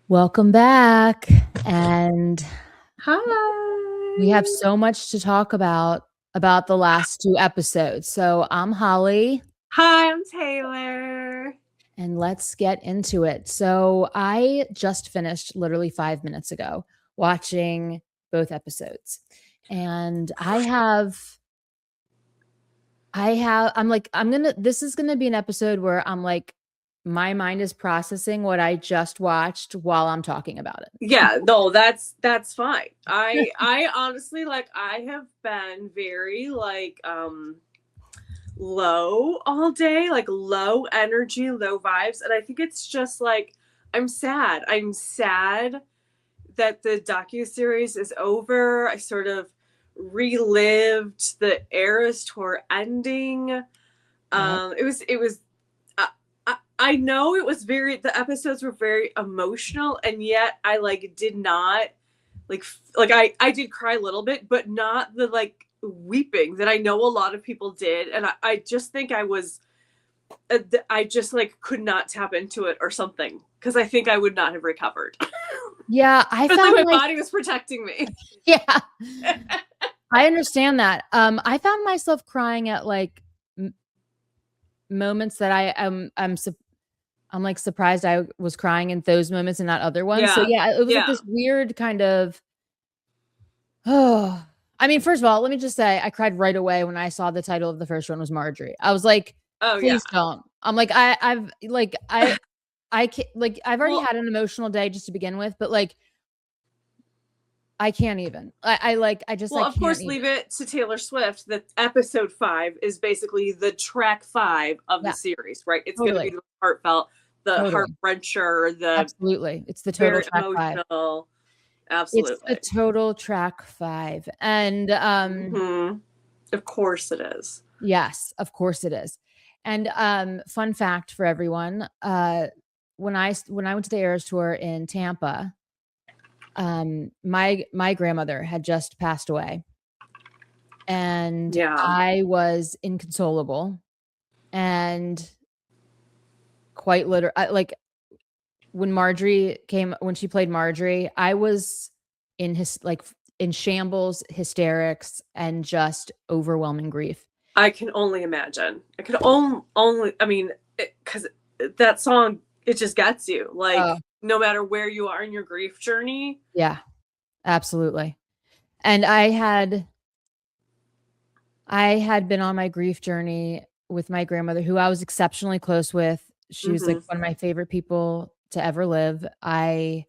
Welcome back. And Hi. we have so much to talk about the last two episodes. So I'm Holly. Hi, I'm Taylor. And let's get into it. So I just finished literally 5 minutes ago watching both episodes. And this is gonna be an episode where I'm like, my mind is processing what I just watched while I'm talking about it. Yeah, no, that's fine. I honestly I have been very low all day, like low energy, low vibes, and I think it's just like I'm sad. I'm sad that the docuseries is over. I sort of relived the Eras tour ending. It was I know it was the episodes were very emotional, and yet I did not I did cry a little bit, but not the weeping that I know a lot of people did. And I just think I just could not tap into it or something, because I think I would not have recovered. Yeah, I But found my body was protecting me. Yeah. I understand that. I found myself crying at moments that I'm like surprised I was crying in those moments and not other ones. So yeah, it was like this weird kind of, I mean, first of all, let me just say I cried right away when I saw the title of the first one was Marjorie. I was like, please don't. I'm like, I've already had an emotional day just to begin with, but I can't even. Of course, leave it to Taylor Swift that episode 5 is basically the track 5 of the series, right? It's going to be the heartfelt, the heart wrencher, absolutely. It's the total track emotional. 5. Absolutely. It's the total track 5. And of course it is. Yes, of course it is. And fun fact for everyone, when I went to the Eras tour in Tampa, my grandmother had just passed away, and I was inconsolable, and quite literally, when she played Marjorie, I was in shambles, hysterics, and just overwhelming grief. I can only imagine. I could only I mean, because that song, it just gets you. No matter where you are in your grief journey. Yeah, absolutely. And I had been on my grief journey with my grandmother, who I was exceptionally close with. She was like one of my favorite people to ever live. I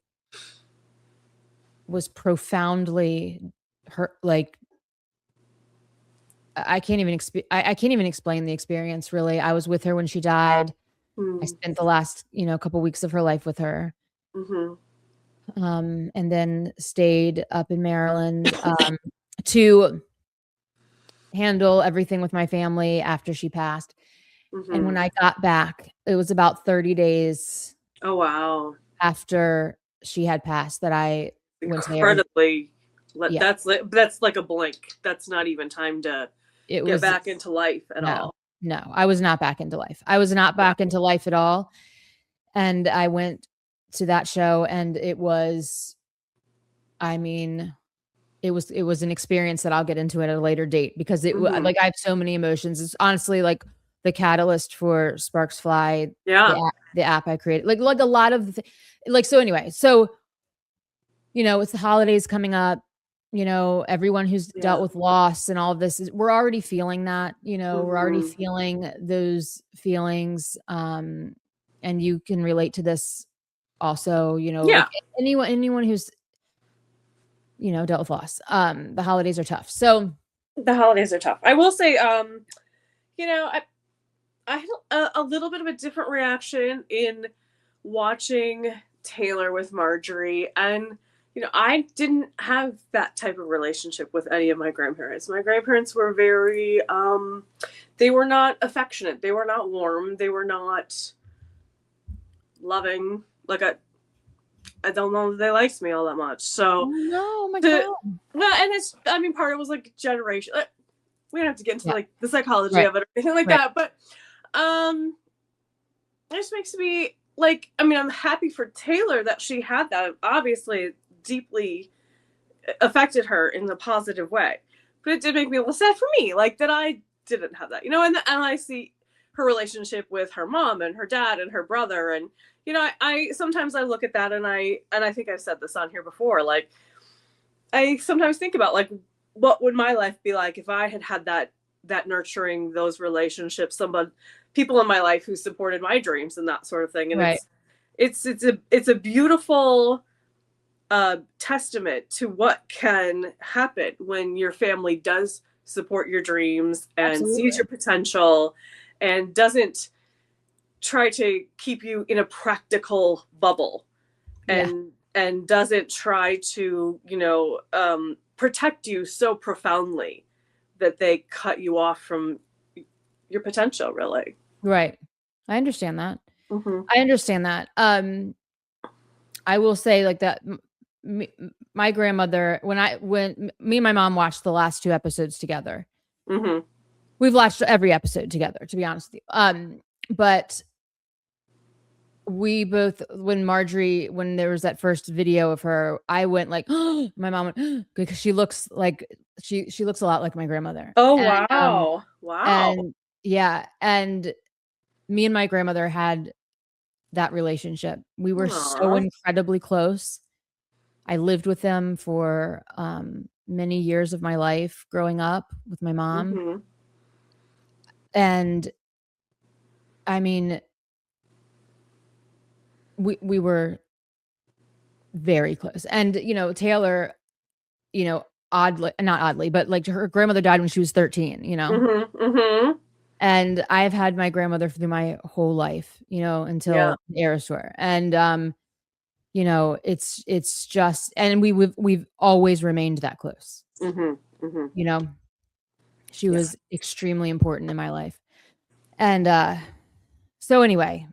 was profoundly hurt. I can't even explain the experience, really. I was with her when she died. I spent the last, couple weeks of her life with her. And then stayed up in Maryland to handle everything with my family after she passed. And when I got back, it was about 30 days. Oh, wow. After she had passed that I went to incredibly. That's like a blink. That's not even time to get back into life at all. No, I was not back into life. I was not back into life at all. And I went to that show, and it was an experience that I'll get into at a later date, because I have so many emotions. It's honestly the catalyst for SPARKX FLY, the app I created. Like a lot of so anyway, so it's the holidays coming up. Everyone who's dealt with loss and all of this we're already feeling that. We're already feeling those feelings. And you can relate to this also. Anyone who's dealt with loss. The holidays are tough. So the holidays are tough. I will say, I had a little bit of a different reaction in watching Taylor with Marjorie. And, I didn't have that type of relationship with any of my grandparents. My grandparents were very, they were not affectionate. They were not warm. They were not loving. I don't know that they liked me all that much. So, no, my God. Well, and part of it was generation. We don't have to get into the psychology of it or anything like that. But, it just makes me like, I mean, I'm happy for Taylor that she had that. Obviously, deeply affected her in a positive way. But it did make me a little sad for me, like that I didn't have that, and I see her relationship with her mom and her dad and her brother. And, I sometimes I look at that and I think I've said this on here before, like, I sometimes think about, like, what would my life be like if I had had that nurturing, those relationships, people in my life who supported my dreams and that sort of thing. And Right. it's a beautiful testament to what can happen when your family does support your dreams and Absolutely. sees your potential and doesn't try to keep you in a practical bubble, and doesn't try to protect you so profoundly that they cut you off from your potential, really. Right. I understand that. Mm-hmm. I understand that. I will say, like, that my grandmother, when me and my mom watched the last 2 episodes together. Mm-hmm. We've watched every episode together, to be honest with you. But we both, when there was that first video of her, I went like, my mom went, because she looks like she looks a lot like my grandmother. Oh, And wow. and yeah, and me and my grandmother had that relationship. We were so Aww. incredibly close. I lived with them for many years of my life growing up with my mom. Mm-hmm. And I mean, we were very close. And, Taylor, oddly, not oddly, but like her grandmother died when she was 13, Mm-hmm. Mm-hmm. and I've had my grandmother through my whole life, Yeah. until the Eras Tour. And, it's just, and we've always remained that close. Mm-hmm. Mm-hmm. She Yeah. was extremely important in my life. And, so anyway,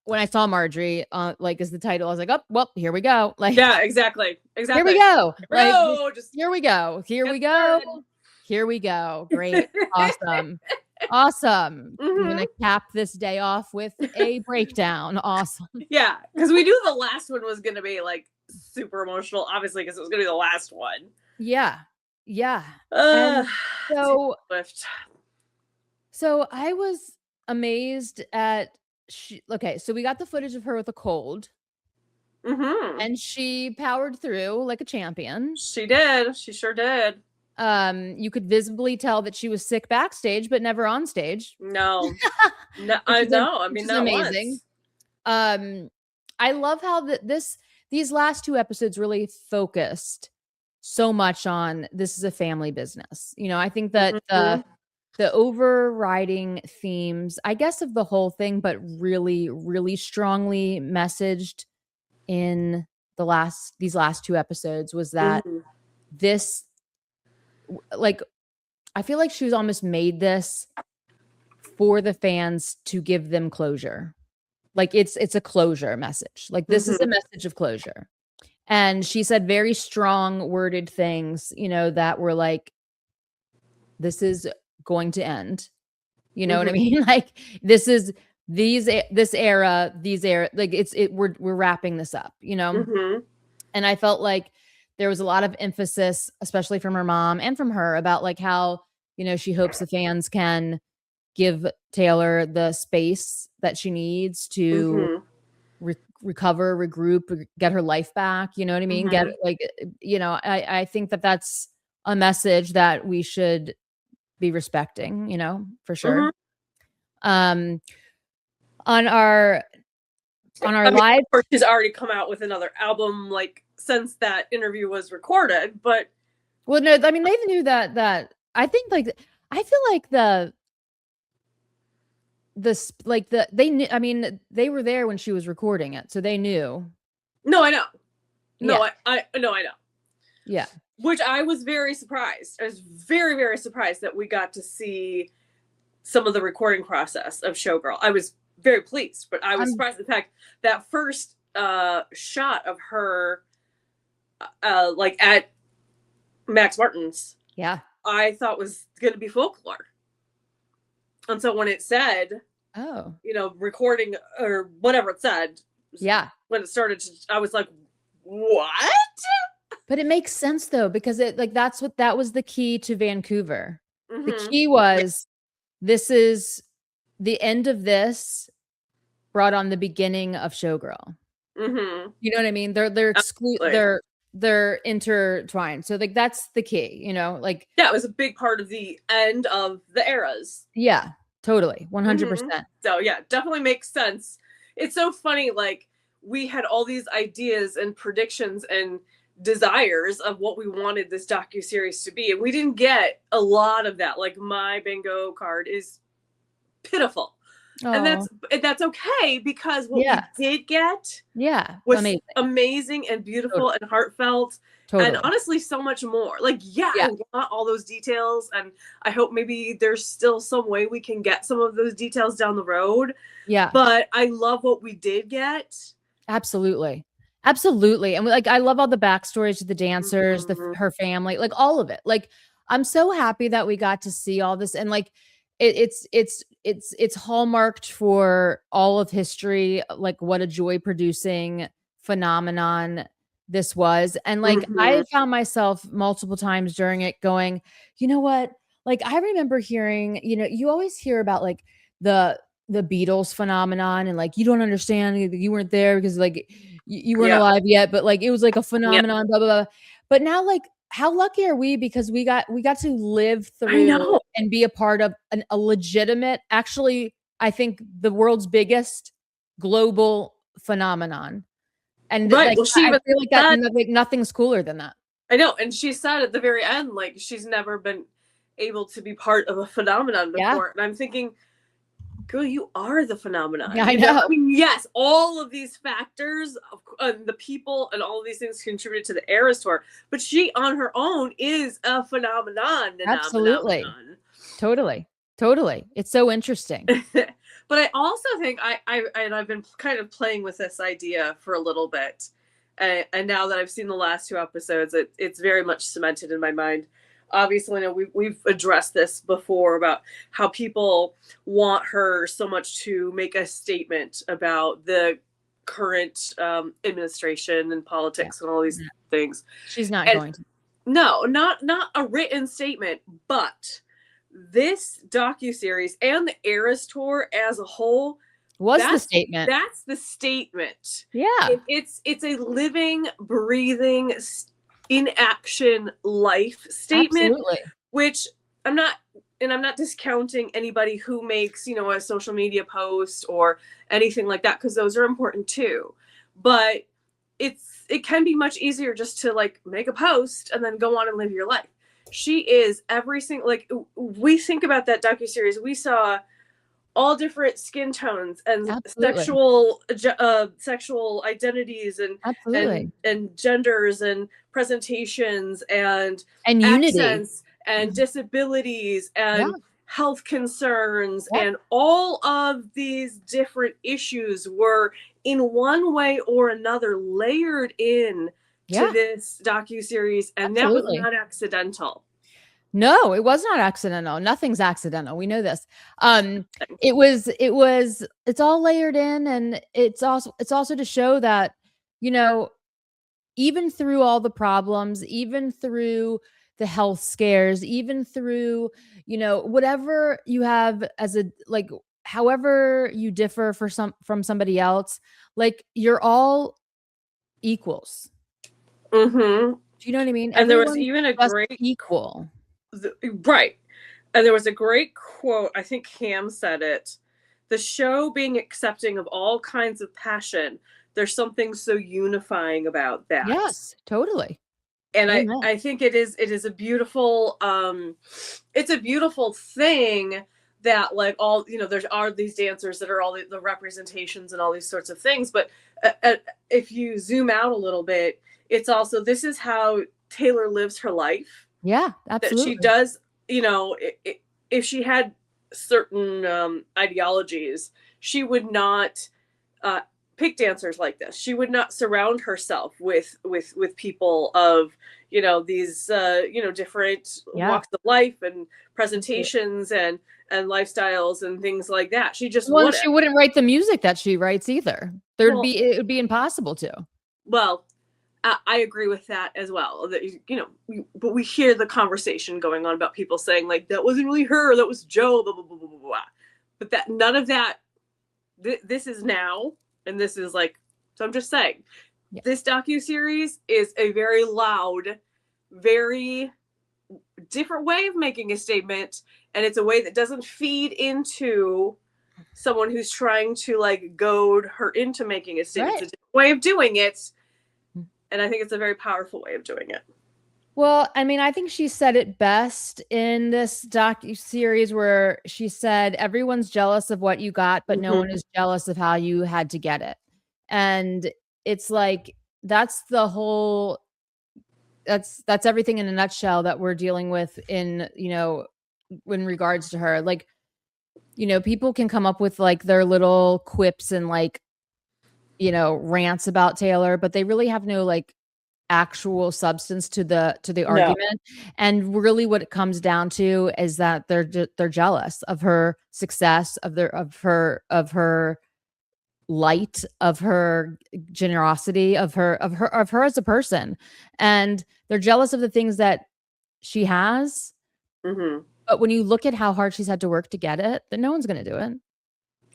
when I saw Marjorie, like, as the title, I was like, oh, well, here we go. Like, Yeah, exactly. here we go. Like, Here we go. Here we Get go. started. Here we go. Great. Awesome. Awesome. I'm Mm-hmm. gonna cap this day off with a breakdown. Awesome. Yeah, because we knew the last one was gonna be like super emotional, obviously, because it was gonna be the last one. Yeah. Yeah. And so Swift. so I was amazed at okay, so we got the footage of her with a cold, Mm-hmm. and she powered through like a champion. She did. She sure did. You could visibly tell that she was sick backstage, but never on stage. No. No, I know. I mean, Which is amazing. I love how these last 2 episodes really focused so much on this is a family business. I think that Mm-hmm. the overriding themes, I guess, of the whole thing, but really, really strongly messaged in these last 2 episodes, was that Mm-hmm. this, like, I feel like she was almost made this for the fans to give them closure. Like, it's a closure message. Like, this is a message of closure. And she said very strong worded things, that were like, this is going to end. You know what I mean? Like, this era, like, we're wrapping this up, Mm-hmm. And I felt like there was a lot of emphasis, especially from her mom and from her, about like how, she hopes the fans can give Taylor the space that she needs to recover, regroup, get her life back. You know what I mean? Get, like, I think that that's a message that we should be respecting, for sure. On our live, of course, she's already come out with another album, like, since that interview was recorded, but well, no, I mean, they knew that I think, like, I feel like they knew, I mean, they were there when she was recording it, so they knew. No, I know. No, Yeah. I know. Yeah. Which I was very surprised. I was very, very surprised that we got to see some of the recording process of Showgirl. I was very pleased, but I was surprised. In fact, that first shot of her, like, at Max Martin's, Yeah. I thought was going to be folklore. And so when it said Oh, recording or whatever it said. yeah. When it started, I was like, what? But it makes sense though, because that was the key to Vancouver. The Mm-hmm. key was, this is the end of this brought on the beginning of Showgirl. Mm-hmm. You know what I mean? They're intertwined. So like that's the key, Yeah, it was a big part of the end of the eras. Yeah, totally. 100%. Mm-hmm. So yeah, definitely makes sense. It's so funny, like we had all these ideas and predictions and desires of what we wanted this docuseries to be, and we didn't get a lot of that. Like my bingo card is pitiful. And that's okay, because what we did get was amazing and beautiful and heartfelt. And honestly, so much more. Like, I want all those details, and I hope maybe there's still some way we can get some of those details down the road. Yeah. But I love what we did get. Absolutely. And like, I love all the backstories of the dancers, her family, like all of it. Like, I'm so happy that we got to see all this, and like, it's hallmarked for all of history, like what a joy producing phenomenon this was. And like, I found myself multiple times during it going, you know what? Like, I remember hearing, you always hear about like the Beatles phenomenon, and like, you don't understand, you weren't there because like you weren't alive yet, but like it was like a phenomenon, blah, blah, blah. But now, like, how lucky are we, because we got to live through and be a part of a legitimate, actually, I think the world's biggest global phenomenon. And like, well, I feel like that, like, nothing's cooler than that. I know. And she said at the very end, like, she's never been able to be part of a phenomenon before. And I'm thinking, girl, you are the phenomenon. Yeah, I know. I mean, yes, all of these factors, the people and all of these things contributed to the Eras Tour, but she on her own is a phenomenon. Absolutely. Totally. It's so interesting. But I also think I've been kind of playing with this idea for a little bit. And now that I've seen the last two episodes, it's very much cemented in my mind. Obviously, we've addressed this before about how people want her so much to make a statement about the current administration and politics and all these things. She's not going to. No, not a written statement, but this docuseries and the Eras Tour as a whole was the statement. That's the statement. Yeah. It's a living, breathing, in action life statement. Absolutely. Which I'm not discounting anybody who makes, a social media post or anything like that, because those are important too. But it can be much easier just to like make a post and then go on and live your life. She is every single, like, we think about that docuseries, we saw all different skin tones and sexual identities and genders and presentations and unity and disabilities and health concerns and all of these different issues were in one way or another layered in to this docuseries, and that was not accidental. No, it was not accidental. Nothing's accidental. We know this. It's all layered in, and it's also to show that, even through all the problems, even through the health scares, even through, whatever you have as however you differ from somebody else, like, you're all equals. Mm-hmm. Do you know what I mean? And there was even a great equal. Right. And there was a great quote, I think Cam said it, the show being accepting of all kinds of passion, there's something so unifying about that. Yes, totally. And I think it is a beautiful it's a beautiful thing that, like, all, there are these dancers that are all the representations and all these sorts of things, but if you zoom out a little bit, it's also, this is how Taylor lives her life. Yeah, absolutely. That she does, if she had certain ideologies, she would not pick dancers like this. She would not surround herself with people of, these, different walks of life and presentations and and lifestyles and things like that. She just Well, wouldn't. she wouldn't write the music that she writes either. It would be impossible to. Well, I agree with that as well. That, you know, but we hear the conversation going on about people saying like that wasn't really her, that was Joe, blah blah blah blah blah. But that none of that. This is now, and this is like. So I'm just saying, this docuseries is a very loud, very different way of making a statement, and it's a way that doesn't feed into someone who's trying to like goad her into making a statement. Right. It's a different way of doing it, and I think it's a very powerful way of doing it. Well, I mean, I think she said it best in this docu-series where she said, everyone's jealous of what you got, but no one is jealous of how you had to get it. And it's like, that's the whole, that's everything in a nutshell that we're dealing with in, you know, in regards to her. Like, you know, people can come up with like their little quips and like, you know, rants about Taylor, but they really have no like actual substance to the argument. And really what it comes down to is that they're jealous of her success, of her light, of her generosity, of her as a person, and they're jealous of the things that she has. But when you look at how hard she's had to work to get it, then no one's going to do it,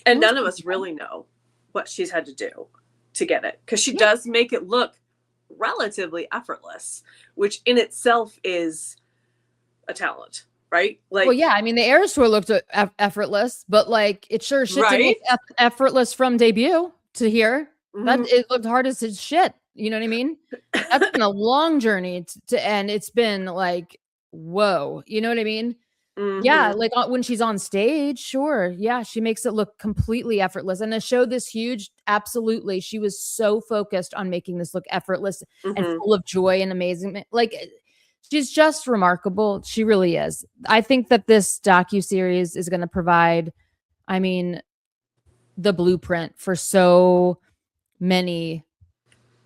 and none of us really know what she's had to do to get it, because she does make it look relatively effortless, which in itself is a talent, right? Like, well, yeah, I mean, the Eras Tour looked effortless, but like it sure shit didn't look effortless from debut to here. That it looked hard as shit. You know what I mean? That's been a long journey to end. It's been like, whoa, you know what I mean? Yeah, like when she's on stage, sure. Yeah, she makes it look completely effortless. And to show this huge, absolutely. She was so focused on making this look effortless and full of joy and amazing. Like, she's just remarkable. She really is. I think that this docuseries is going to provide, I mean, the blueprint for so many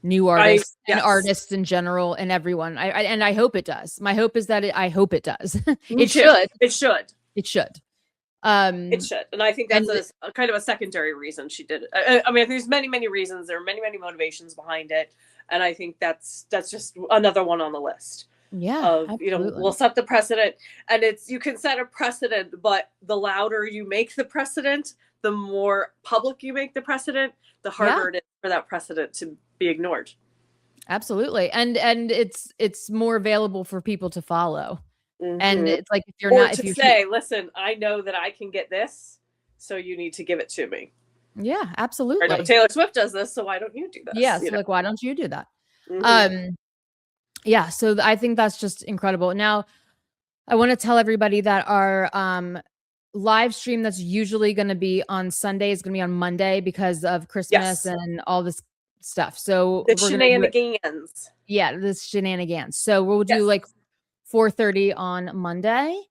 new artists and artists in general and everyone. I hope it does. My hope is that I hope it does. It should. It should. It should. It should. And I think that's a kind of a secondary reason she did it. I mean, there's many reasons. There are many motivations behind it. And I think that's just another one on the list. Yeah. Of, you know, we'll set the precedent, and you can set a precedent, but the louder you make the precedent, the more public you make the precedent, the harder it is for that precedent to be ignored. Absolutely. And it's more available for people to follow. And it's like, if you're say, listen, I know that I can get this, so you need to give it to me. Yeah, absolutely. I know Taylor Swift does this, so why don't you do this? Yes, like, why don't you do that? Yeah, so I think that's just incredible. Now, I want to tell everybody that our live stream that's usually going to be on Sunday is going to be on Monday because of Christmas and all this stuff. So the shenanigans. Yeah, this shenanigans. So we'll do like 4:30 on Monday.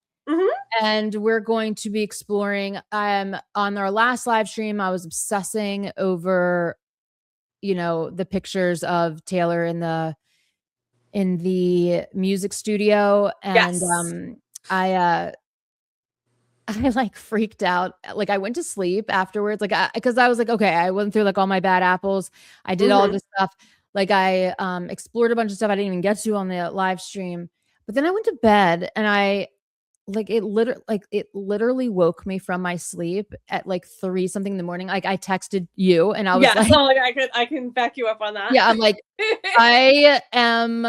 And we're going to be exploring on our last live stream. I was obsessing over, you know, the pictures of Taylor in the music studio, and I like freaked out. Like, I went to sleep afterwards, like, because I was like, okay, I went through like all my bad apples. I did all this stuff. Like, I explored a bunch of stuff I didn't even get to on the live stream. But then I went to bed, and it literally woke me from my sleep at like 3 something in the morning. Like, I texted you, and I was like, so I can back you up on that. Yeah, I'm like, I am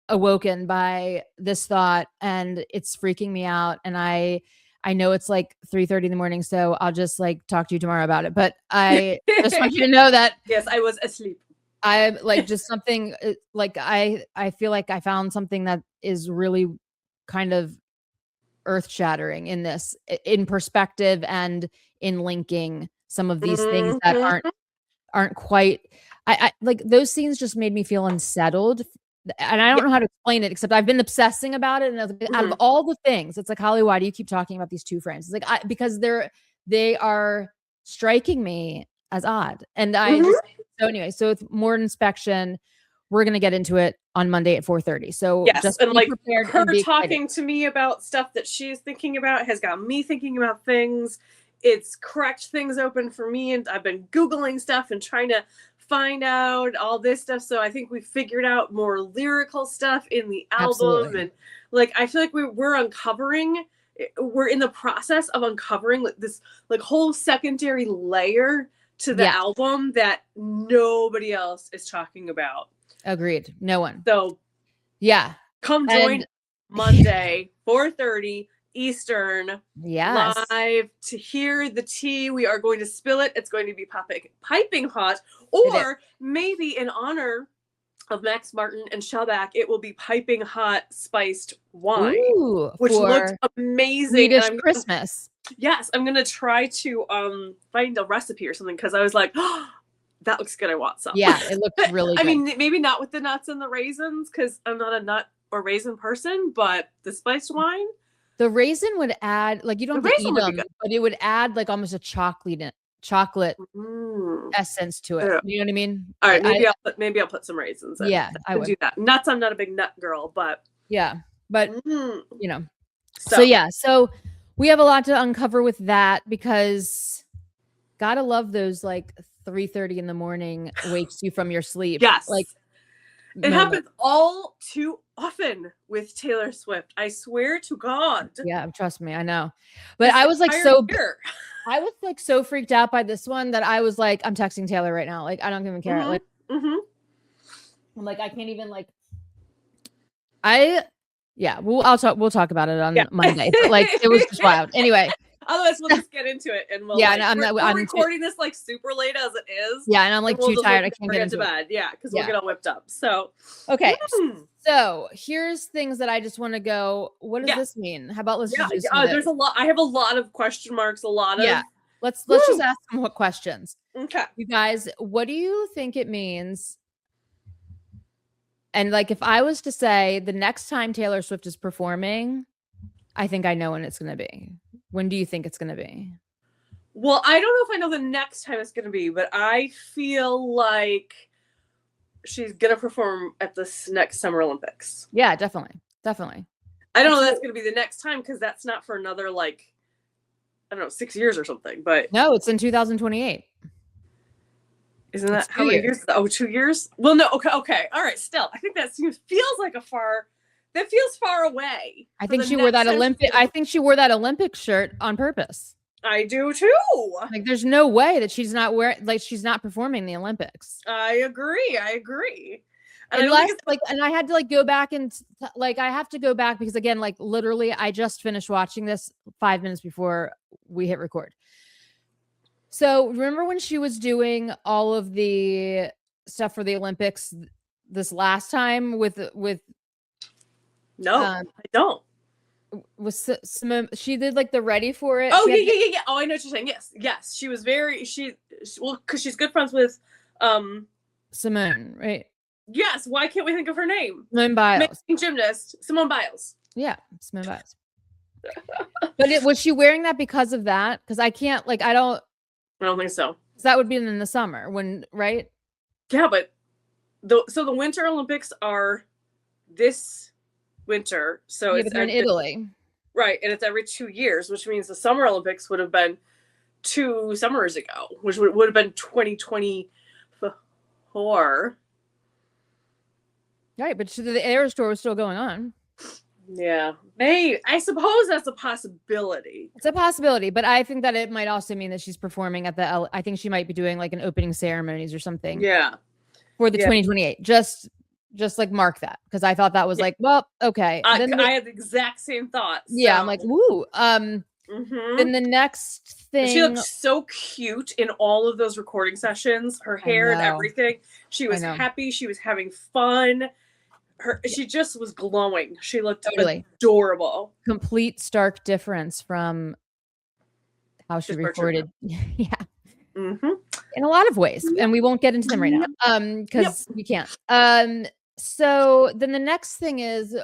awoken by this thought, and it's freaking me out. And I know it's like 3:30 in the morning, so I'll just like talk to you tomorrow about it. But I just want you to know that yes, I was asleep. I like just something like I feel like I found something that is really kind of earth-shattering in this, in perspective and in linking some of these things that aren't quite. I like those scenes just made me feel unsettled. And I don't know how to explain it, except I've been obsessing about it. And out of all the things, it's like, Holly, why do you keep talking about these 2 frames? It's like, because they are striking me as odd. And so anyway, so with more inspection, we're going to get into it on Monday at 4:30. So yes, just and be like prepared her and be talking excited. to me about stuff that she's thinking about has got me thinking about things. It's cracked things open for me, and I've been Googling stuff and trying to find out all this stuff. So I think we figured out more lyrical stuff in the album. Absolutely. And like I feel like we're uncovering, we're in the process of uncovering like this like whole secondary layer to the album that nobody else is talking about. Agreed. No one. So yeah, come join Monday 4:30 Eastern. Yes. Live to hear the tea. We are going to spill it. It's going to be piping hot, or maybe in honor of Max Martin and Shellback, it will be piping hot spiced wine. Ooh, which looked amazing. Swedish Christmas. Yes, I'm gonna try to find a recipe or something, because I was like, oh, that looks good. I want some. Yeah, it looks really good. I mean, maybe not with the nuts and the raisins, because I'm not a nut or raisin person, but the spiced wine. The raisin would add, like, you don't have to eat them, but it would add like almost a chocolate essence to it. You know what I mean? All right, maybe I'll put some raisins in. Yeah, I would do that. Nuts, I'm not a big nut girl, but you know. So we have a lot to uncover with that, because gotta love those like 3:30 in the morning wakes you from your sleep. Yes, like it happens all too often with Taylor Swift. I swear to God. Yeah, trust me, I know. But I was like I was like so freaked out by this one that I was like, I'm texting Taylor right now. Like, I don't even care. Like, I'm like, I can't even like. We'll talk about it on Monday. But like, it was just wild. Anyway. Otherwise, we'll just get into it, and we'll. Yeah, I'm recording this like super late as it is. Yeah, and I'm like too tired. I can't get into bed. Yeah, because we'll get all whipped up. So okay. So here's things that I just want to go. What does this mean? How about let's just do there's a lot. I have a lot of question marks. A lot of Let's just ask them what questions. Okay, you guys, what do you think it means? And like, if I was to say the next time Taylor Swift is performing, I think I know when it's going to be. When do you think it's going to be? Well, I don't know if I know the next time it's going to be, but I feel like she's going to perform at this next Summer Olympics. Yeah, definitely. I don't know if that's going to be the next time, because that's not for another, like, I don't know, 6 years or something. But no, it's in 2028. Isn't that how many years? Oh, 2 years? Well, no. Okay. All right. Still, I think that feels like that feels far away. I think she wore that Olympic shirt on purpose. I do too. Like, there's no way that she's not performing the Olympics. I agree. And and I had to like go back and like, I have to go back because again, like literally I just finished watching this 5 minutes before we hit record. So remember when she was doing all of the stuff for the Olympics this last time with no, I don't. She did like the ready for it. Oh, yeah. Oh, I know what you're saying. Yes. She was because she's good friends with Simone, right? Yes. Why can't we think of her name? Simone Biles. Amazing gymnast, Simone Biles. Yeah, Simone Biles. But was she wearing that because of that? Because I can't, like, I don't think so. That would be in the summer right? Yeah, but the Winter Olympics are this winter, so it's in Italy, right? And it's every 2 years, which means the Summer Olympics would have been 2 summers ago, which would have been 2024. Right, but the Air Tour was still going on. Yeah, I suppose that's a possibility. It's a possibility, but I think that it might also mean that she's performing at I think she might be doing like an opening ceremonies or something. Yeah, for the 2028. Just like mark that, because I thought that was like, well, okay. I had the exact same thoughts. Yeah, I'm like, woo. Then the next thing, she looked so cute in all of those recording sessions. Her hair and everything. She was happy. She was having fun. She just was glowing. She looked adorable. Complete stark difference from how she recorded. Yeah. In a lot of ways, and we won't get into them right now because we can't. So then the next thing is,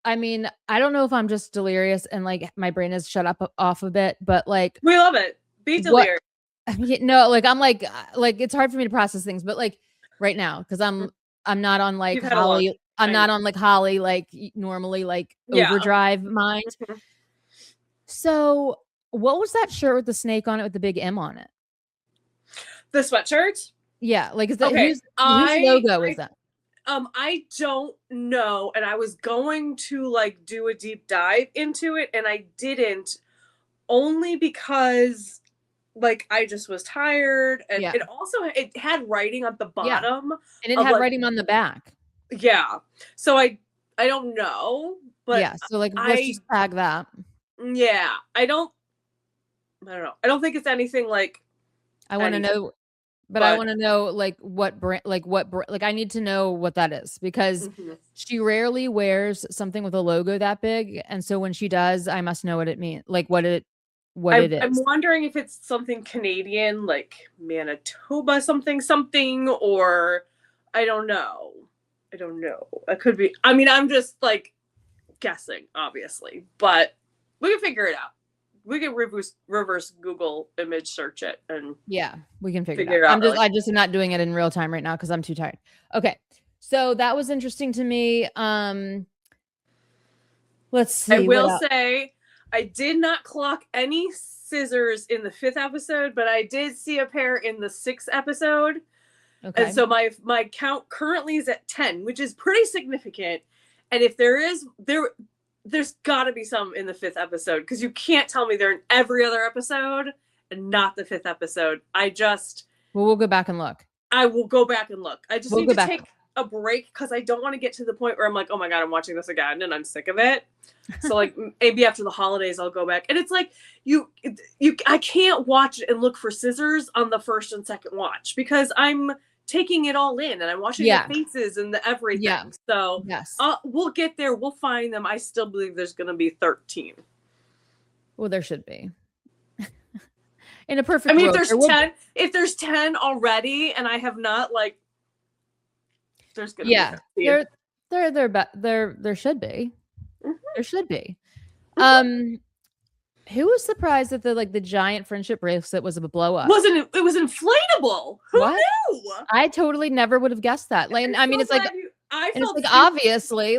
I mean, I don't know if I'm just delirious and like my brain is shut up off a bit, but like, we love it. Be delirious. No, like I'm like it's hard for me to process things, but like right now, because I'm I'm not on like You've had a long Holly. I'm not on like Holly, like normally like overdrive mind. Mhm. So what was that shirt with the snake on it with the big M on it? The sweatshirt? Yeah, like is that Okay, whose logo is that? I don't know, and I was going to like do a deep dive into it, and I didn't, only because like I just was tired, and Yeah. it had writing at the bottom, And it of had like, writing on the back. yeah. So I don't know, but Yeah, so like let's just tag that. yeah, I don't know. I don't think it's anything like I want to anything, know, but I want to know like what brand, like I need to know what that is because Mhm. she rarely wears something with a logo that big, and so when she does, I must know what it means, like what it I'm is. wondering if it's something Canadian, like Manitoba something, or I don't know. I don't know. It could be. I mean, I'm just like guessing, obviously, but we can figure it out. We can reverse Google image search it and Yeah, we can figure figure it out. it out. I just am not doing it in real time right now because I'm too tired. Okay, so that was interesting to me. Let's see. I will what say, I did not clock any scissors in the 5th episode, but I did see a pair in the 6th episode. Okay. And so my count currently is at 10, which is pretty significant. And if there's got to be some in the 5th episode, because you can't tell me they're in every other episode and not the 5th episode. Well, we'll go back and look. I will go back and look. I just We'll need go to back. take a break because I don't want to get to the point where I'm like, oh my God, I'm watching this again and I'm sick of it. So like maybe after the holidays I'll go back. And it's like I can't watch it and look for scissors on the first and second watch because I'm taking it all in and I'm watching the faces and the everything. Yeah. So yes, we'll get there. We'll find them. I still believe there's going to be 13. well, there should be. In a perfect I mean, world, if there's 10 already and I have not, like, there's going to be 13. There should be. Mm-hmm. There should be. Who was surprised that the giant friendship bracelet was a blow up? It was inflatable. Who knew? I totally never would have guessed that. Like, I mean, it's like, obviously,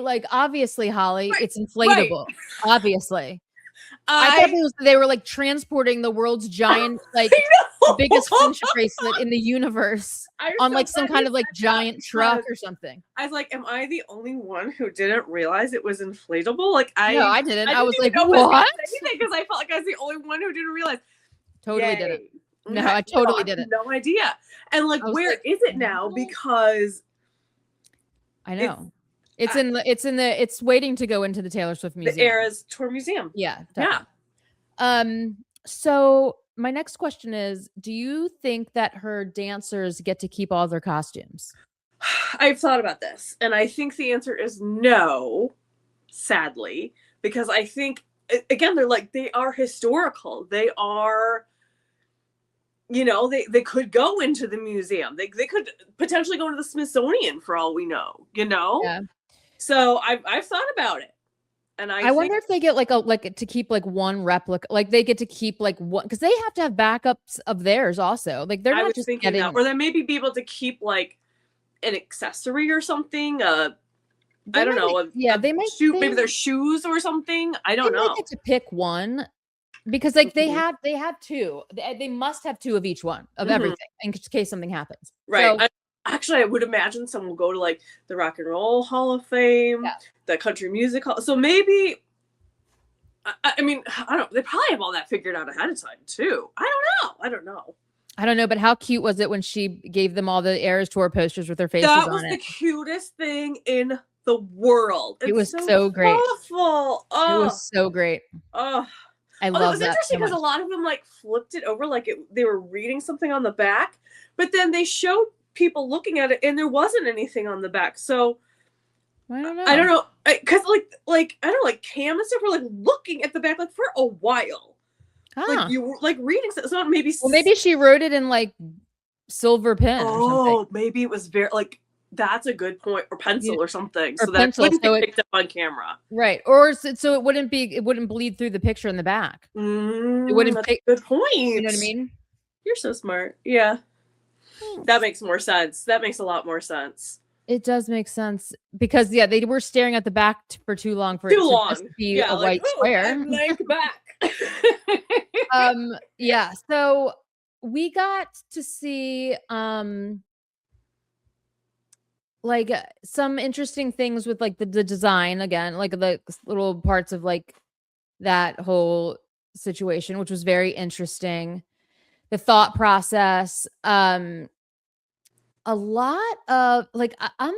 Holly, right, it's inflatable. Right. Obviously. I thought they were like transporting the world's giant, like biggest friendship bracelet in the universe on like some kind of like giant truck or something. I was like, am I the only one who didn't realize it was inflatable? Like no, I didn't. I was like, what? Because I felt like I was the only one who didn't realize. Totally didn't. No, I totally didn't. No idea. And like, where is it now? Because I know. It's waiting to go into the Taylor Swift Museum. The Eras Tour Museum. Yeah. Definitely. Yeah. So my next question is, do you think that her dancers get to keep all their costumes? I've thought about this, and I think the answer is no, sadly, because I think, again, they are historical. They are, they could go into the museum. They could potentially go to the Smithsonian for all we know, Yeah. So I've thought about it. And I wonder if they get to keep like one replica, like they get to keep like one, because they have to have backups of theirs also. Like they're not just getting that, or they maybe be able to keep like an accessory or something. I don't know. They might maybe their shoes or something. I don't know. They might get to pick one because like they have two. They must have two of each one of everything in case something happens. Right. So, actually, I would imagine someone will go to like the Rock and Roll Hall of Fame, the Country Music Hall. So maybe, I mean, I don't. They probably have all that figured out ahead of time too. I don't know. But how cute was it when she gave them all the Eras Tour posters with their faces on it? That was the cutest thing in the world. It was so great. Awful. Oh. It was so great. Oh. I love that. It was interesting because a lot of them like flipped it over like they were reading something on the back, but then they showed people looking at it and there wasn't anything on the back. So I don't know because like I don't know, like Cam and stuff were like looking at the back like for a while. Like you were like reading so maybe she wrote it in like silver pen or something. Maybe it was very like, that's a good point, or pencil or something, so that it wouldn't be picked up on camera, right? Or so it wouldn't bleed through the picture in the back. It wouldn't. That's a good point. You know what I mean? You're so smart. Yeah, that makes more sense. That makes a lot more sense. It does make sense because yeah, they were staring at the back for too long for it Too to just long. be Yeah, a like, white oh, square. I'm like back. Yeah, so we got to see like some interesting things with like the design again, like the little parts of like that whole situation, which was very interesting. The thought process, a lot of like I'm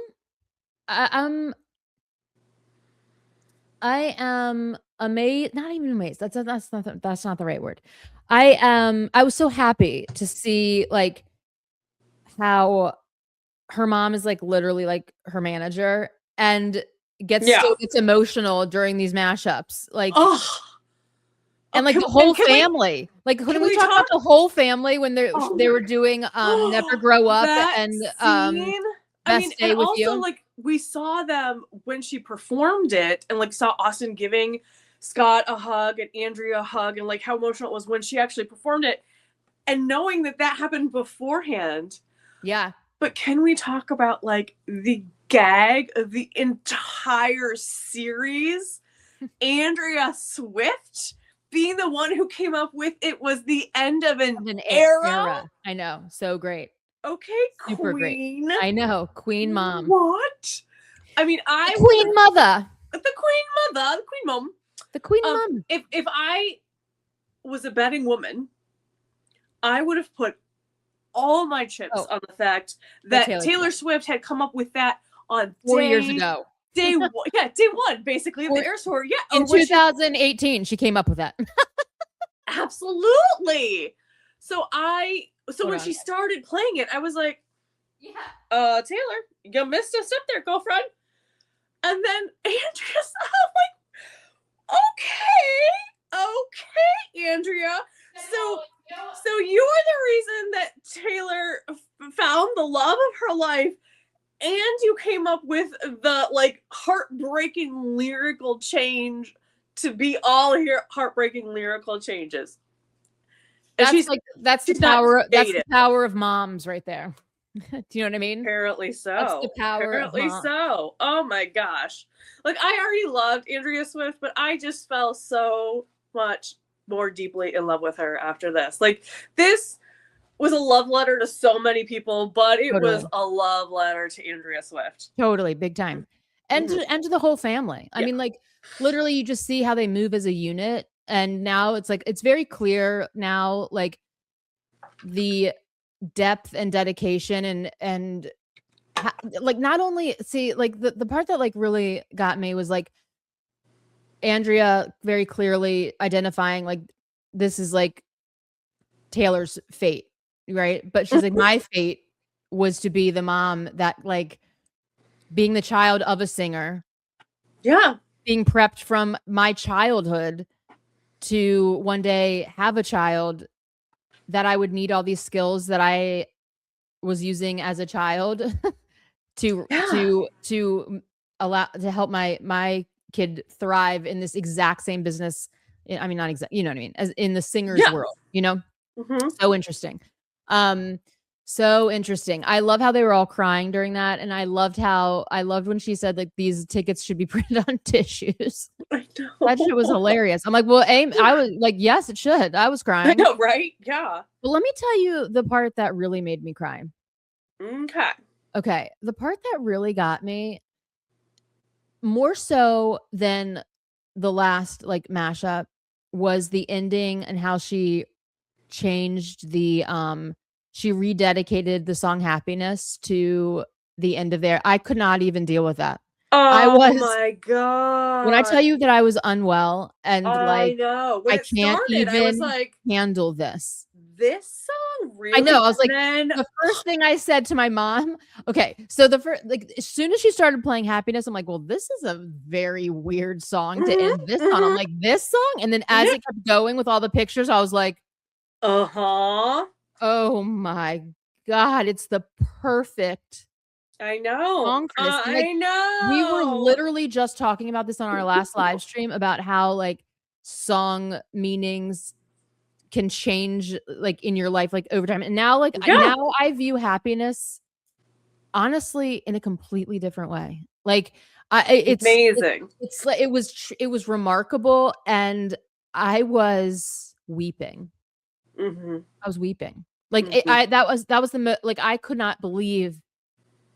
I am amazed, not even amazed. That's not the right word. I was so happy to see like how her mom is like literally like her manager and Yeah. gets emotional during these mashups. Like Oh, and like the and whole family. Like when can we we talk about talk? the whole family when Oh, they were doing Never Grow Up that and scene. I Best mean, and Day with also You. like we saw them when she performed it, and like saw Austin giving Scott a hug and Andrea a hug, and like how emotional it was when she actually performed it, and knowing that that happened beforehand. Yeah. But can we talk about like the gag of the entire series? Andrea Swift being the one who came up with it was the end of an era. I know. So great. Okay, Super great. queen. I know. Queen mom. What? I mean, The I would queen mother. the queen mother, the queen mom. The queen mom. If I was a betting woman, I would have put all my chips on the fact that Taylor Swift had come up with that on 4 years ago. Day one, yeah, day one, basically of the Eras Tour. Yeah, in 2018, she came up with that. Absolutely. So when she started playing it, I was like, yeah, Taylor, you missed a step there, girlfriend. And then Andrea's like, okay, Andrea. So you are the reason that Taylor found the love of her life, and you came up with the like heartbreaking lyrical change to be all here heartbreaking lyrical changes. And that's the power of moms right there. Do you know what I mean? Apparently so. That's the power Apparently so. Oh my gosh. Like I already loved Andrea Swift, but I just fell so much more deeply in love with her after this. Like this was a love letter to so many people, but it was a love letter to Andrea Swift. Totally, big time. And to the whole family. I mean, like literally you just see how they move as a unit. And now it's like it's very clear now, like the depth and dedication and like not only see like the part that like really got me was like Andrea very clearly identifying like this is like Taylor's fate, right? But she's like my fate was to be the mom that like being the child of a singer, being prepped from my childhood to one day have a child that I would need all these skills that I was using as a child to allow to help my kid thrive in this exact same business. I mean, not exact, you know what I mean? As in the singer's world, you know? So interesting. So interesting. I love how they were all crying during that. And I loved when she said like these tickets should be printed on tissues. I know. That shit was hilarious. I'm like, well, I was like, yes, it should. I was crying. I know, right? Yeah. But let me tell you the part that really made me cry. Okay. The part that really got me more so than the last like mashup was the ending and how she changed the she rededicated the song Happiness to the end of there. I could not even deal with that. Oh my god. When I tell you that I was unwell and like I know. I can't even I was like, handle this. This song really? I know. I was like, the first thing I said to my mom, okay, so the first, like, as soon as she started playing Happiness, I'm like, well, this is a very weird song to end this on. I'm like, this song? And then as it kept going with all the pictures, I was like, oh my God, it's the perfect I know. song for this. Like, I know. We were literally just talking about this on our last live stream about how like song meanings can change like in your life like over time. And now like now I view Happiness honestly in a completely different way. Like Amazing. it's like it was remarkable, and I was weeping. Mm-hmm. I was weeping. Like Mm-hmm. that was like I could not believe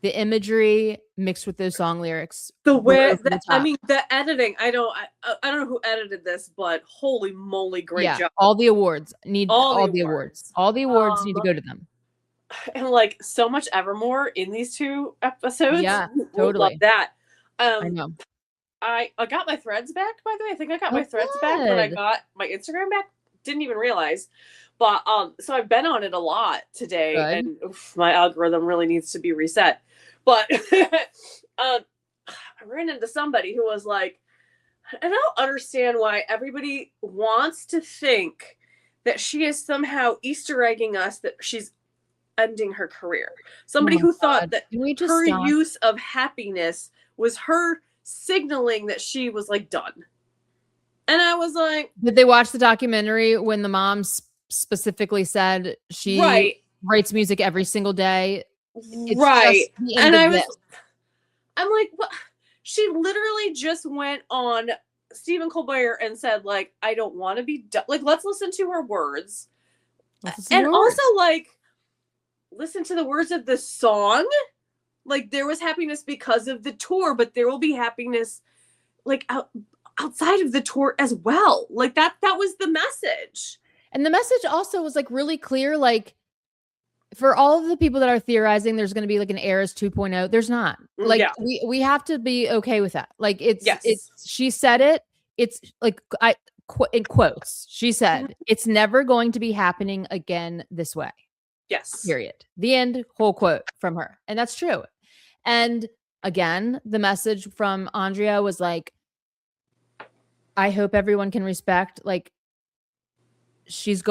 the imagery mixed with those song lyrics The were way over the I top. mean, the editing. I don't know who edited this, but holy moly, great Yeah, job. all the awards need All the all the awards. awards. All the awards need to go to them. And like so much Evermore in these 2 episodes. Yeah, Ooh, love totally. that. I know. I got my threads back, by the way. I think I got my Oh, threads back when I good. got my Instagram back. Didn't even realize. But so I've been on it a lot today, Good. and my algorithm really needs to be reset. But I ran into somebody who was like, I don't understand why everybody wants to think that she is somehow Easter egging us that she's ending her career. Somebody Oh my who thought God. that Can we just her stop? use of happiness was her signaling that she was like done. And I was like, Did they watch the documentary when the mom specifically said she right, writes music every single day? It's right. just the end And of this. I'm like, what? She literally just went on Stephen Colbert and said, like, I don't want to be done. Like, let's listen to her words. And also, like, listen to the words of the song. Like, there was happiness because of the tour, but there will be happiness, like, outside of the tour as well. Like, that was the message. And the message also was like really clear. Like, for all of the people that are theorizing there's going to be like an Eras 2.0, there's not. Like, Yeah. we have to be okay with that. Like, it's Yes. she said it. It's like in quotes, she said, it's never going to be happening again this way. Yes. Period. The end. Whole quote from her. And that's true. And again, the message from Andrea was like, I hope everyone can respect, like, she's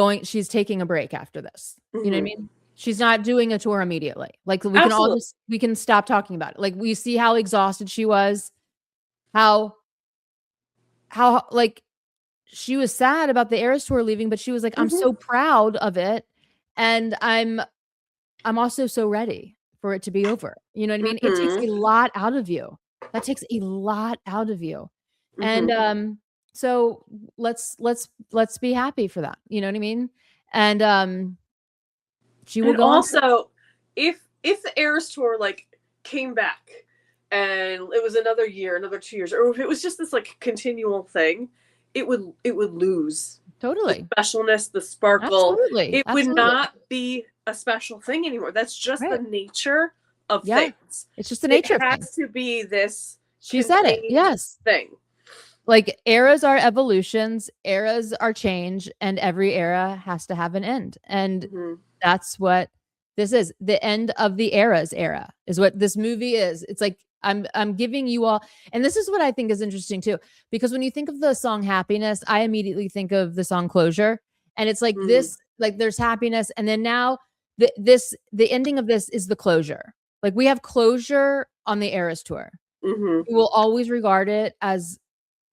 taking a break after this. You know what I mean? She's not doing a tour immediately. Like, we can all just, we can stop talking about it. Like, we see how exhausted she was, how like she was sad about the Eras tour leaving, but she was like, I'm so proud of it. And I'm also so ready for it to be over. You know what I mean? It takes a lot out of you. That takes a lot out of you. And so let's be happy for that. You know what I mean? And she will go also, if the Eras tour like came back and it was another year, another 2 years, or if it was just this like continual thing, it would lose totally the specialness, the sparkle. Absolutely. It would not be a special thing anymore. That's just the nature of things. It's just the nature of things. It has to be this. She said it. Yes. Thing. Like, eras are evolutions, eras are change, and every era has to have an end. And that's what this is. The end of the eras era is what this movie is. It's like, I'm giving you all, and this is what I think is interesting too, because when you think of the song Happiness, I immediately think of the song Closure. And it's like this, like, there's happiness, and then now the ending of this is the closure. Like, we have closure on the Eras tour. We will always regard it as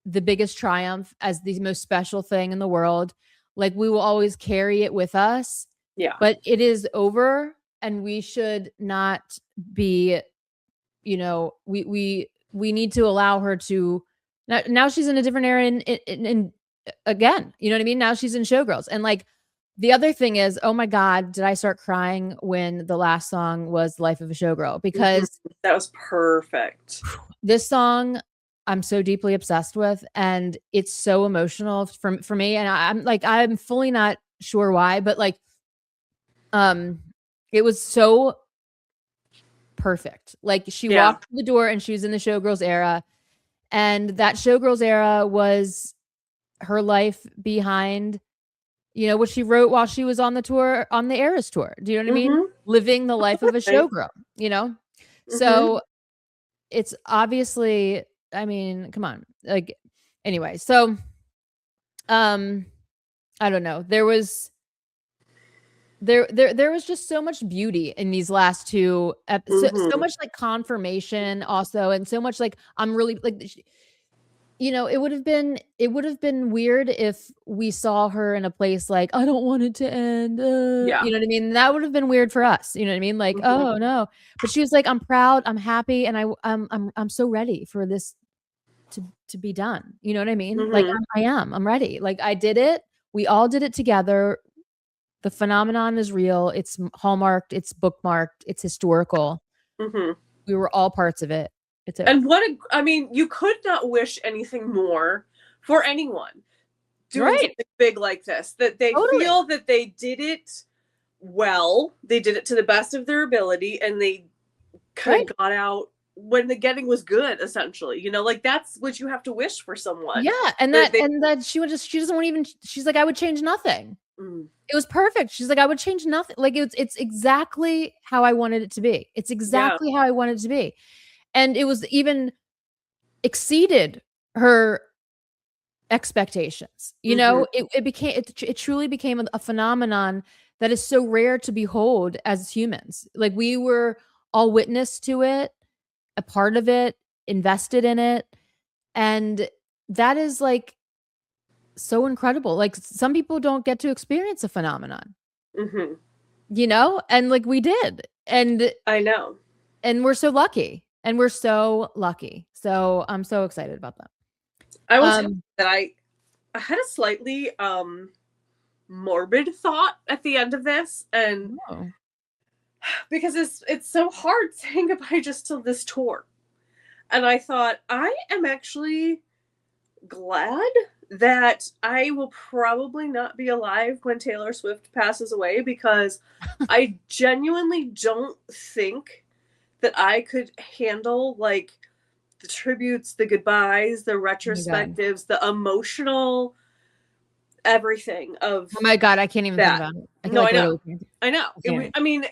the biggest triumph, as the most special thing in the world. Like, we will always carry it with us. Yeah. But it is over, and we should not be, you know, we need to allow her to, now she's in a different era in again, you know what I mean? Now she's in Showgirls. And like, the other thing is, oh my God, did I start crying when the last song was Life of a Showgirl? Because that was perfect. This song I'm so deeply obsessed with, and it's so emotional for me. And I'm fully not sure why, but like, it was so perfect. Like, she walked through the door and she was in the Showgirls era, and that Showgirls era was her life behind, you know, what she wrote while she was on the tour, on the Eras tour. Do you know what I mean? Living the life of a showgirl, you know? So it's obviously, I mean, come on. Like, anyway, so I don't know. There was just so much beauty in these last two episodes. So much like confirmation also, and so much like, I'm really like, you know, it would have been weird if we saw her in a place like, I don't want it to end. Yeah. You know what I mean? That would have been weird for us. You know what I mean? Like, Mhm. oh no. But she was like, I'm proud, I'm happy, and I'm so ready for this to be done. You know what I mean? Like Mhm. I'm ready. Like I did it. We all did it together. The phenomenon is real. It's hallmarked, it's bookmarked, it's historical. Mhm. We were all parts of it. It's And I mean, you could not wish anything more for anyone doing right. something big like this, that they Totally. feel that they did it well, they did it to the best of their ability, and they kind Right. of got out when the getting was good, essentially. You know, like that's what you have to wish for someone. Yeah, and That that they, and that she doesn't want to even she's like, I would change nothing. mm, It was perfect. She's like, I would change nothing. Like it's exactly how I wanted it to be. It's yeah. exactly how I wanted it to be. And it was even exceeded her expectations. You Mhm. know, it truly became a phenomenon that is so rare to behold as humans. Like we were all witness to it, a part of it, invested in it, and that is like so incredible. Like some people don't get to experience a phenomenon, Mhm. you know? And like we did. I know. And we're so lucky. And we're so lucky. So I'm so excited about that. I will tell you Um that I had a slightly morbid thought at the end of this, and oh, because it's so hard saying goodbye just to this tour. And I thought, I am actually glad that I will probably not be alive when Taylor Swift passes away, because I genuinely don't think that I could handle like the tributes, the goodbyes, the oh my God. retrospectives, the emotional everything of Oh my God, I can't even think that. about it. I can No, like I know. literally can't. I know. I can't. I mean,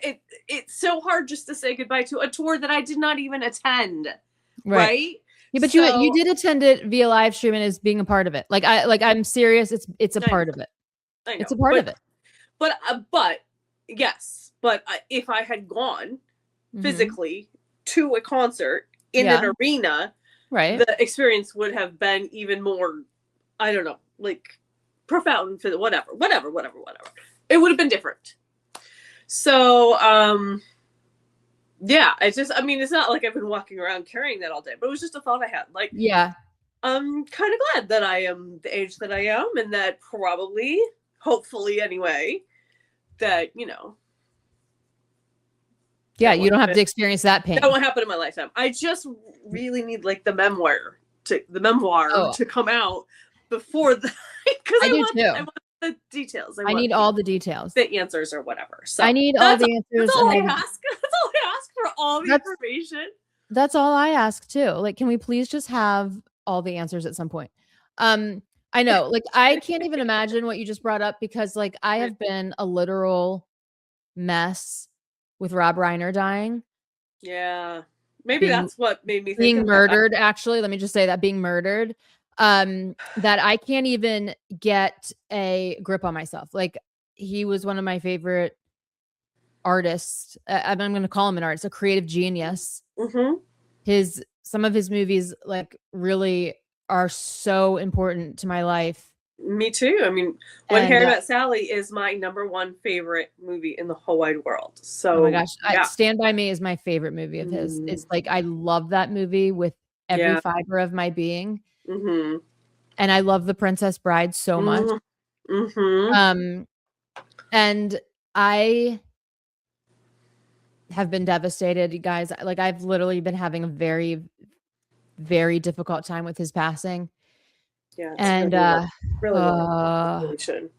it's so hard just to say goodbye to a tour that I did not even attend, Right. right? Yeah, but you So did attend it via live stream and as being a part of it. I'm serious. It's a I know, part of it. I It's know, a part of it. but yes, but if I had gone Mhm. physically to a concert in Yeah. an arena, Right. the experience would have been even more, I don't know, like profound, whatever. It would have been different. So, yeah, I mean, it's not like I've been walking around carrying that all day, but it was just a thought I had. Like, Yeah. I'm kind of glad that I am the age that I am, and that probably, hopefully anyway, that, Yeah, that you won't don't have happen. to experience that That pain. won't happen in my lifetime. I just really need like the memoir Oh, to come out before the, because I do I too. want the details. I I want need all the details. the answers or whatever. I So need all that's the that's answers all and I ask. That's all I ask for all the that's information. that's all I ask too. Like, can we please just have all the answers at some point? Um, I know, like I can't even imagine what you just brought up because like I have been a literal mess with Rob Reiner dying, Yeah. Maybe being that's what made me think being of that. murdered, actually. Let me just say that being murdered. That I can't even get a grip on myself. Like he was one of my favorite artists. I'm going to call him an artist, a creative genius. Mm-hmm. His some of his movies like really are so important to my life. Me too. I mean, When And Harry Met Sally is my number one favorite movie in the whole wide world. oh my So gosh, yeah. Stand by Me is my favorite movie of his. Mm, It's like I love that movie with every yeah. fiber of my being, Mm-hmm. and I love The Princess Bride so much. Mm-hmm. Um, and I have been devastated, you guys. Like I've literally been having a very, very difficult time with his passing. Yeah, it's And really rough uh situation.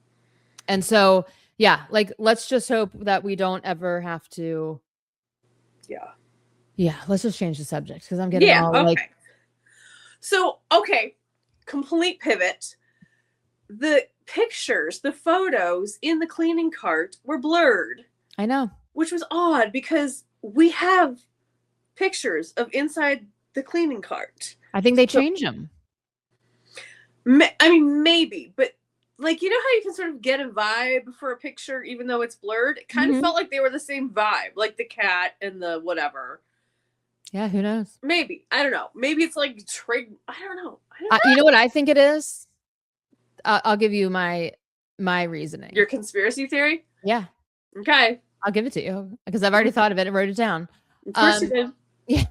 and so yeah, like let's just hope that we don't ever have to Yeah. yeah, let's just change the subject because I'm getting Yeah. all like Okay. So, okay, complete pivot. The pictures, the photos in the cleaning cart were blurred, I know. which was odd because we have pictures of inside the cleaning cart. I think they So, change them. I mean, maybe, but like, you know how you can sort of get a vibe for a picture even though it's blurred? It kind of Mhm. felt like they were the same vibe, like the cat and the whatever. Yeah, who knows? Maybe. I don't know. Maybe it's like trade. I don't know. You know what I think it is? I'll give you my reasoning. Your conspiracy theory? Yeah. Okay. I'll give it to you because I've already thought of it and wrote it down. Of course you did. Yeah.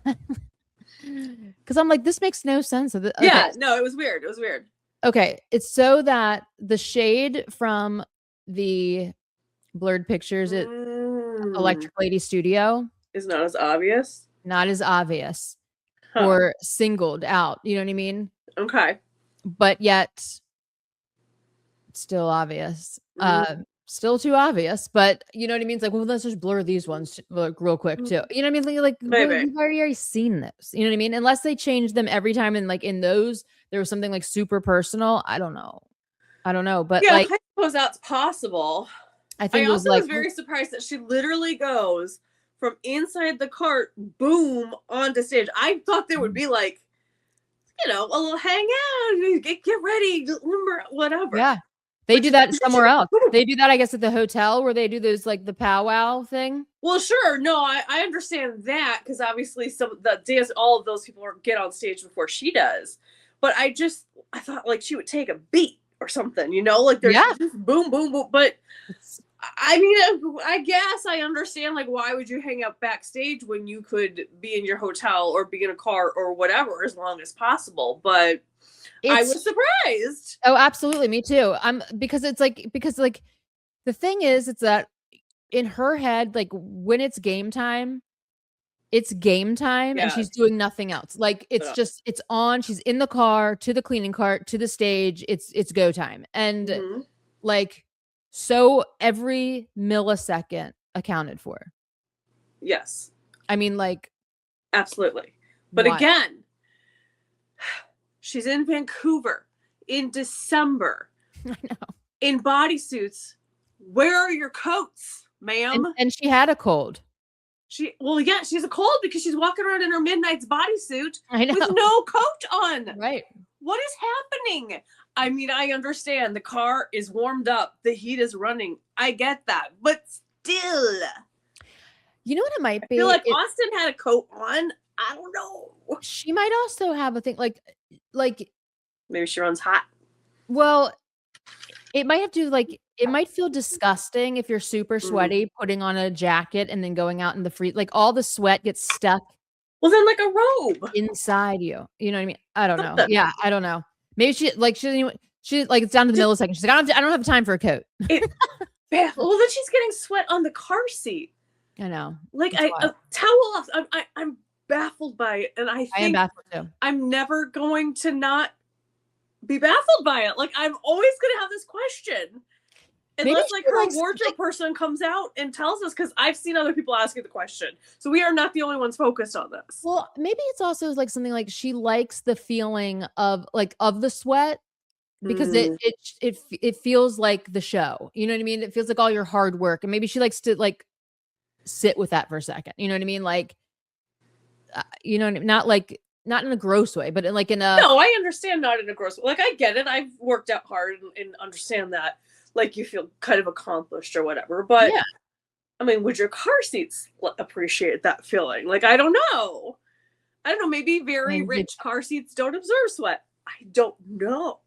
Because I'm like, this makes no sense. Okay. Yeah, no, it was weird. It was weird. Okay. It's so that the shade from the blurred pictures at Electric Lady Studio is not as obvious. Not as obvious or singled out. You know what I mean? Okay. But yet still obvious. Still too obvious, but you know what I mean? It's like, well, let's just blur these ones real quick too. You know what I mean? Like we've already seen those. You know what I mean? Unless they change them every time, and like in those, there was something like super personal. I don't know, but yeah, like, I suppose that's possible. I think I also was very surprised that she literally goes from inside the cart, boom, onto stage. I thought there would be like, you know, a little hangout, get ready, whatever. Yeah. They do that somewhere else. They do that, I guess, at the hotel where they do those like the powwow thing. Well, sure. No, I understand that because obviously all of those people get on stage before she does. But I thought like she would take a beat or something, you know, like there's just boom, boom, boom. But I mean, I guess I understand like why would you hang out backstage when you could be in your hotel or be in a car or whatever as long as possible. But I was surprised. Oh, absolutely. Me too. Because the thing is, it's that in her head, like when it's game time and she's doing nothing else. Like it's on, she's in the car, to the cleaning cart, to the stage, it's go time. And like, so every millisecond accounted for. Yes. I mean, like, absolutely. But again, she's in Vancouver in December. I know. In bodysuits. Where are your coats, ma'am? And she had a cold. She has a cold because she's walking around in her Midnight's bodysuit with no coat on. Right. What is happening? I mean, I understand the car is warmed up, the heat is running. I get that, but still. You know what it might be? I feel like Austin had a coat on. I don't know. She might also have a thing like maybe she runs hot. Well, it might have to it might feel disgusting if you're super sweaty putting on a jacket and then going out in the free, like all the sweat gets stuck. Well, then like a robe inside you. You know what I mean? I don't know. Yeah, I don't know. Maybe she it's down to the millisecond. She's like, I don't have time for a coat. Well, then she's getting sweat on the car seat. I know. Like a towel off. I'm baffled by it, and I think I am baffled too. I'm never going to not be baffled by it. Like I'm always going to have this question. Unless like her wardrobe person comes out and tells us, because I've seen other people asking the question. So we are not the only ones focused on this. Well, maybe it's also like something like she likes the feeling of the sweat because it feels like the show. You know what I mean? It feels like all your hard work, and maybe she likes to like sit with that for a second. You know what I mean? Like, you know, not in a gross way, but like in a. No, I understand, not in a gross way. Like I get it. I've worked out hard and understand that. Like you feel kind of accomplished or whatever, but yeah. I mean, would your car seats appreciate that feeling? Like, I don't know. Maybe very rich car seats don't observe sweat. I don't know.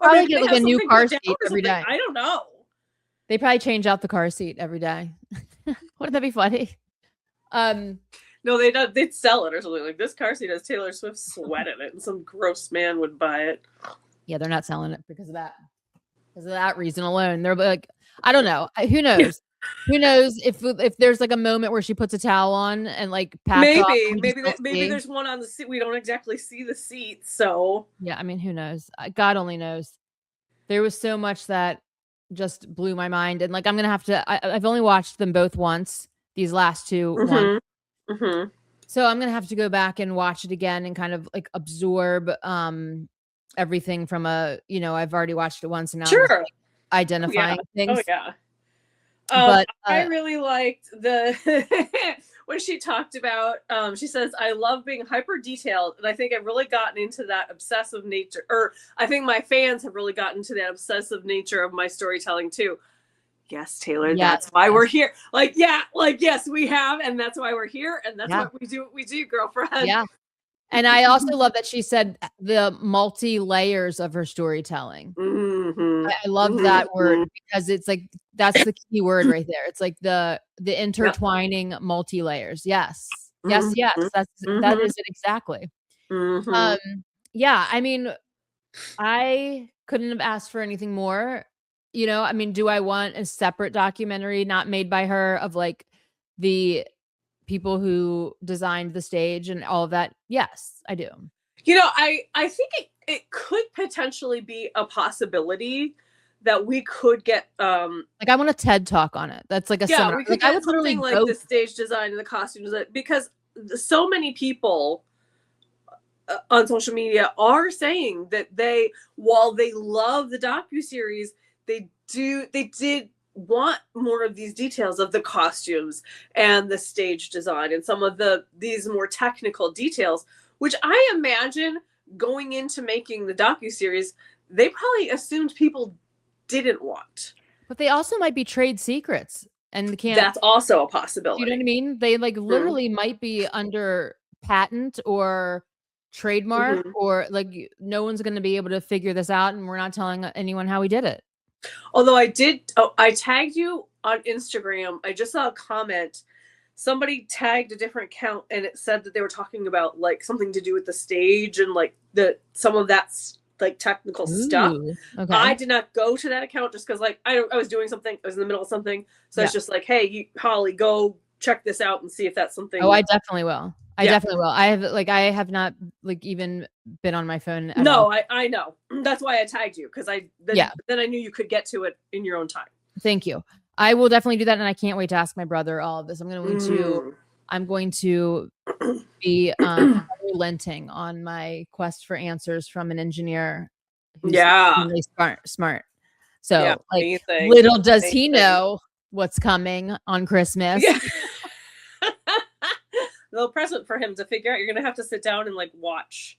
Probably get like a new car seat every day. I don't know. They probably change out the car seat every day. Wouldn't that be funny? No, they don't. They'd sell it or something. Like this car seat has Taylor Swift sweat in it, and some gross man would buy it. Yeah, they're not selling it because of that. Because of that reason alone. They're like, I don't know. Who knows? Who knows if there's like a moment where she puts a towel on and like maybe there's one on the seat. We don't exactly see the seat, so yeah. I mean, who knows? God only knows. There was so much that just blew my mind, and like I'm gonna have to. I've only watched them both once. These last two, so I'm gonna have to go back and watch it again and kind of like absorb everything from I've already watched it once and now I'm like identifying things. Oh yeah. But I really liked when she talked about she says, I love being hyper detailed, and I think I've really gotten into that obsessive nature, or I think my fans have really gotten to that obsessive nature of my storytelling too. yes, Taylor, Yes, that's why yes. we're here. Like, yeah, like, yes, we have, and that's why we're here, and that's Yeah. what we do, girlfriend. Yeah. And I also love that she said the multi layers of her storytelling. Mm-hmm. I love that word because it's like that's the key word right there. It's like the intertwining multi layers. Yes. Yes, yes. That is it exactly. Mm-hmm. Yeah, I mean, I couldn't have asked for anything more. You know, I mean, do I want a separate documentary not made by her of like the people who designed the stage and all of that? Yes, I do. You know, I think it could potentially be a possibility that we could get Like I want a TED talk on it. That's like a yeah, seminar. we could Like I get would something literally like go. the stage design and the costumes, because so many people on social media are saying that while they love the docuseries, they did want more of these details of the costumes and the stage design and some of these more technical details, which I imagine going into making the docuseries, they probably assumed people didn't want. But they also might be trade secrets and can't. That's also a Do you know what I possibility. mean? They like literally might be under patent or trademark or like no one's going to be able to figure this out and we're not telling anyone how we did it. Although I tagged you on Instagram. I just saw a comment. Somebody tagged a different account and it said that they were talking about like something to do with the stage and like some of that's like technical stuff. Okay. I did not go to that account just because like I was doing something. I was in the middle of something. So it's just like, hey, Holly, go check this out and see if that's something. Oh, I definitely will. I definitely will. I have not like even been on my phone at all. I know. That's why I tagged you because then I knew you could get to it in your own time. Thank you. I will definitely do that, and I can't wait to ask my brother all of this. I'm going to be relenting on my quest for answers from an engineer who's really smart. So like little does he know what's coming on Christmas. Yeah. Little present for him to figure out. You're gonna have to sit down and like watch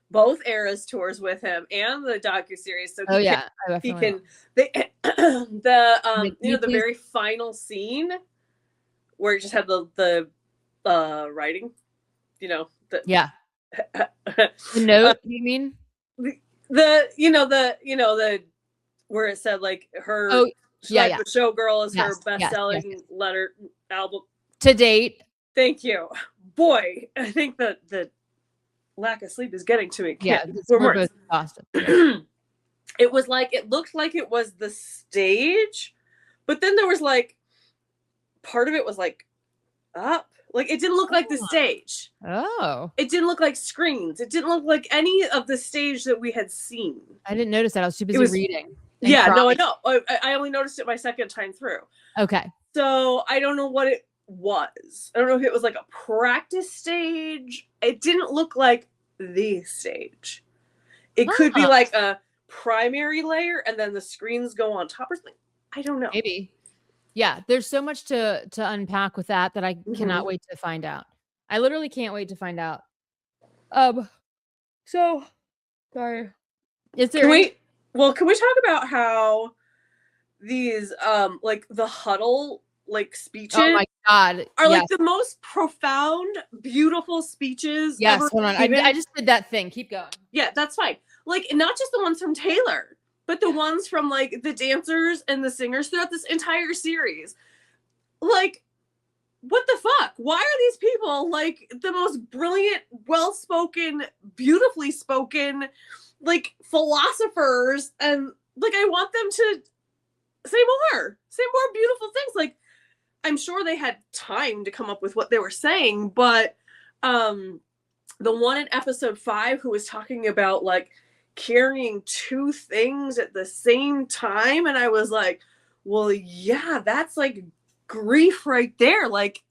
both Eras tours with him and the docuseries. So he can the very final scene where it just had the writing, you know. The note, you mean? The where it said like her the Showgirl is her best-selling letter album to date. Thank you. Boy, I think that the lack of sleep is getting to me. We're both exhausted. It was like it looked like it was the stage, but then there was like part of it was like up. Like it didn't look like the stage. Oh. It didn't look like screens. It didn't look like any of the stage that we had seen. I didn't notice that. I was too busy reading. Yeah, no, I know. I only noticed it my second time through. Okay. So I don't know what it was. I don't know if it was like a practice stage. It didn't look like the stage. It could be like a primary layer and then the screens go on top or something. I don't know. Maybe. Yeah, there's so much to unpack with that I cannot wait to find out. I literally can't wait to find out. So sorry. Is there can we talk about how these like the huddle like speeches my God are like the most profound, beautiful speeches ever. Hold on. I just did that thing. Keep going. Yeah, that's fine. Like not just the ones from Taylor, but the ones from like the dancers and the singers throughout this entire series. Like, what the fuck? Why are these people like the most brilliant, well-spoken, beautifully spoken, like philosophers? And like, I want them to say more beautiful things. Like, I'm sure they had time to come up with what they were saying, but the one in episode 5 who was talking about like carrying 2 things at the same time, and I was like, well, yeah, that's like grief right there. Like,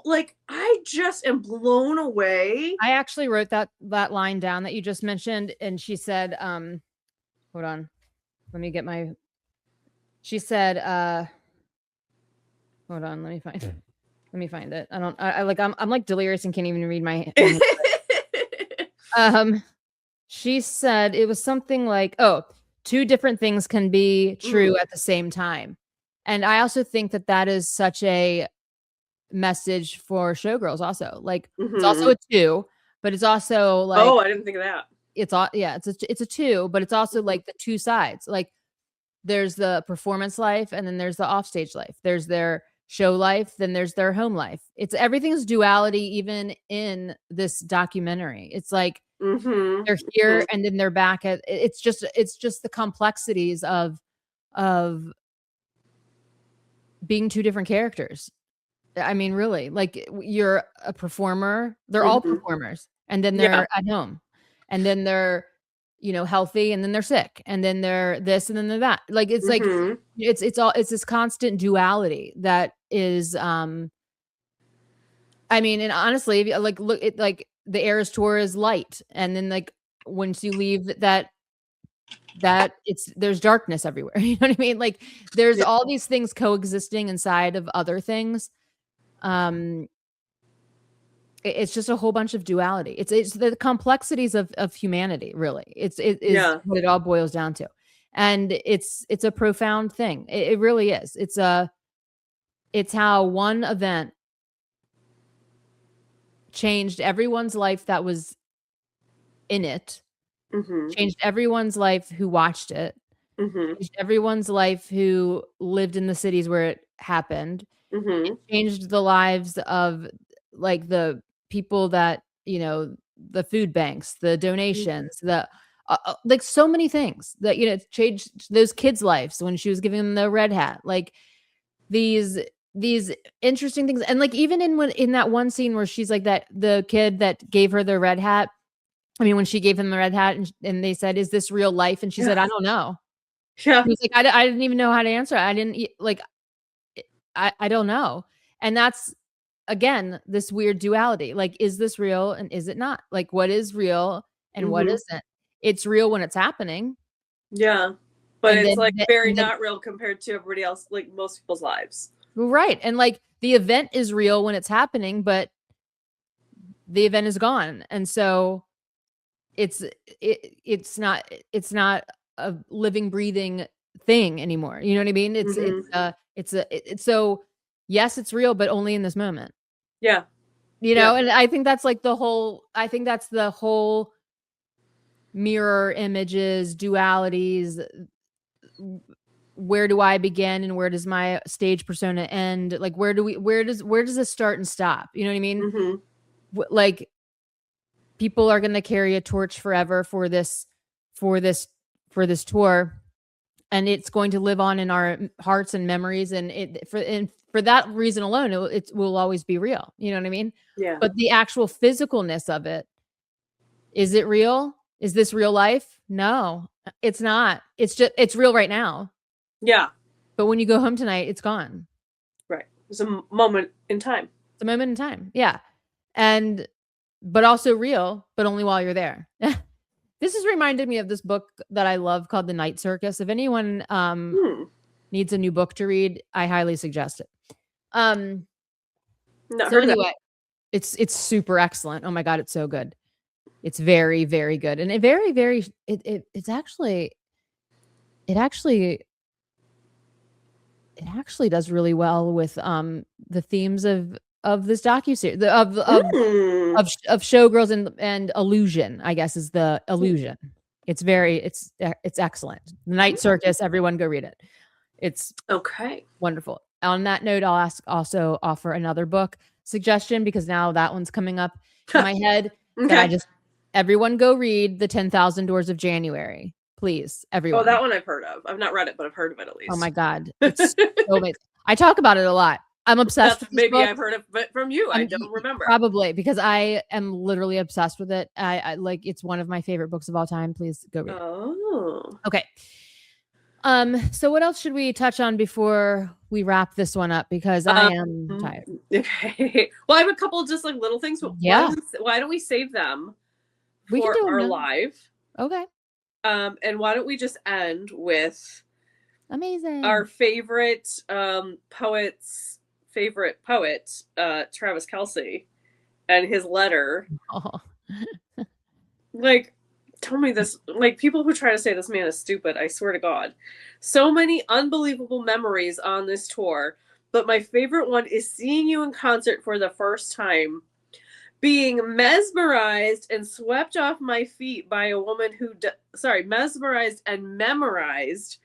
like I just am blown away. I actually wrote that line down that you just mentioned, and she said, hold on, let me get my. She said, hold on, let me find it. I'm like delirious and can't even read my. She said it was something like, two different things can be true at the same time. And I also think that that is such a message for showgirls also. Like it's also a 2, but it's also like, oh, I didn't think of that. it's all, yeah, it's a 2, but it's also like the two sides. Like there's the performance life and then there's the offstage life. There's their show life, then there's their home life. It's everything's duality even in this documentary. It's like they're here and then they're back at, it's just the complexities of being two different characters. I mean, really, like you're a performer, they're all performers, and then they're at home, and then they're, you know, healthy, and then they're sick, and then they're this, and then they're that. Like it's like it's all, it's this constant duality that is I mean, and honestly, if you, like look at like the Eras tour is light, and then like once you leave that it's there's darkness everywhere. You know what I mean? Like there's all these things coexisting inside of other things. It's just a whole bunch of duality. It's the complexities of humanity, really. It is what it all boils down to. And it's a profound thing. It really is. It's how one event changed everyone's life that was in it, changed everyone's life who watched it, changed everyone's life who lived in the cities where it happened. It changed the lives of like the people that, you know, the food banks, the donations, the like so many things that, you know, it changed those kids' lives when she was giving them the red hat. Like these interesting things. And like even in that one scene where she's like that the kid that gave her the red hat, I mean, when she gave him the red hat and they said, "Is this real life?" And she said, "I don't know." Yeah. He was like, I didn't even know how to answer. I didn't like, I don't know. And that's, again, this weird duality. Like, is this real and is it not? Like, what is real and what isn't? It's real when it's happening. Yeah. But And it's then, like very and then not real compared to everybody else, like most people's lives. right. And like the event is real when it's happening, but the event is gone. And so it's it's not a living, breathing thing anymore. You know what I mean? It's so yes, it's real, but only in this moment. Yeah. You know, and I think that's like I think that's the whole mirror images, dualities. Where do I begin and where does my stage persona end? Like where does this start and stop? You know what I mean? Like people are going to carry a torch forever for this tour, and it's going to live on in our hearts and memories, and for that reason alone it will always be real. You know what I mean? Yeah. But the actual physicalness of it, is it real? Is this real life? No, it's not. It's real right now. Yeah. But when you go home tonight, it's gone. Right. It's a moment in time. It's a moment in time. Yeah. But also real, but only while you're there. This has reminded me of this book that I love called The Night Circus. If anyone needs a new book to read, I highly suggest it. So anyway, it's super excellent. Oh my God, it's so good. It's very, very good. And it actually does really well with the themes of this docuseries of showgirls and illusion, I guess is the illusion. It's excellent. The Night Circus, everyone go read it. It's wonderful. On that note, I'll also offer another book suggestion because now that one's coming up in my head. That everyone go read The 10,000 Doors of January. Please, everyone. Oh, that one I've heard of. I've not read it, but I've heard of it at least. Oh my God. It's so amazing. I talk about it a lot. I'm obsessed with this maybe book. I've heard of it from you. I don't remember. Probably because I am literally obsessed with it. I like it's one of my favorite books of all time. Please go read it. Oh. Okay. So what else should we touch on before we wrap this one up? Because I am tired. Okay. Well, I have a couple of just like little things. But yeah. Why don't we save them for our live? Okay. And why don't we just end with amazing our favorite poet's favorite poet, Travis Kelce, and his letter. Oh. Like told me this, like, people who try to say this man is stupid, I swear to God. So many unbelievable memories on this tour, but my favorite one is seeing you in concert for the first time, being mesmerized and swept off my feet by a woman who, mesmerized and memorized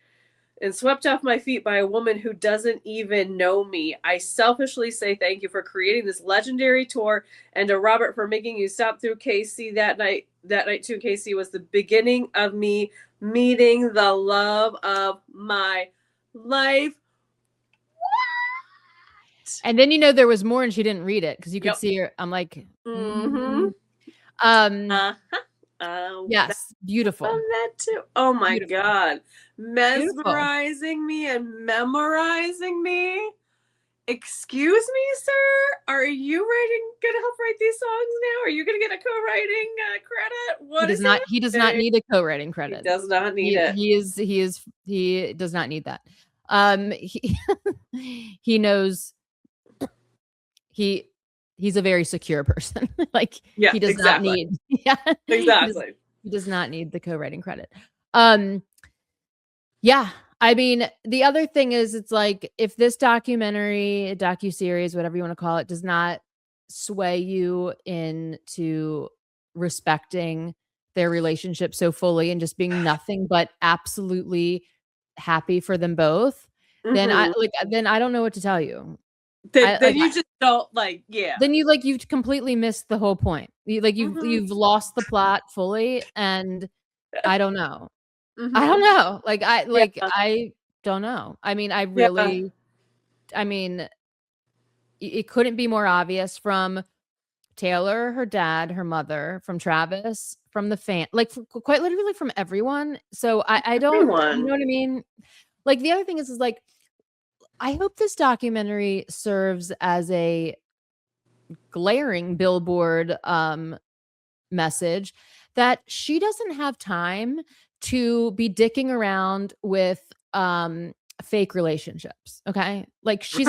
and swept off my feet by a woman who doesn't even know me. I selfishly say thank you for creating this legendary tour, and to Robert for making you stop through KC that night. That night too, KC was the beginning of me meeting the love of my life. And then, you know, there was more and she didn't read it because you could see her. I'm like, yes, beautiful. That too. Oh my Beautiful. God. Beautiful. Mesmerizing me and memorizing me. Excuse me, sir? Are you gonna help write these songs now? Are you gonna get a co-writing credit? What is it? He does not need a co-writing credit. He does not need it. He does not need that. He knows he's a very secure person. Like, yeah, he does not need exactly. He does not need the co-writing credit. Yeah. I mean, the other thing is, it's like, if this documentary, docuseries, whatever you want to call it, does not sway you into respecting their relationship so fully and just being nothing but absolutely happy for them both, then I don't know what to tell you. Then you just don't Then you've completely missed the whole point. You've lost the plot fully, and I don't know. I don't know. I don't know. I mean, it couldn't be more obvious from Taylor, her dad, her mother, from Travis, from the fan, quite literally from everyone. So I don't, you know what I mean? Like, the other thing is like, I hope this documentary serves as a glaring billboard message that she doesn't have time to be dicking around with fake relationships. Okay. Like, she's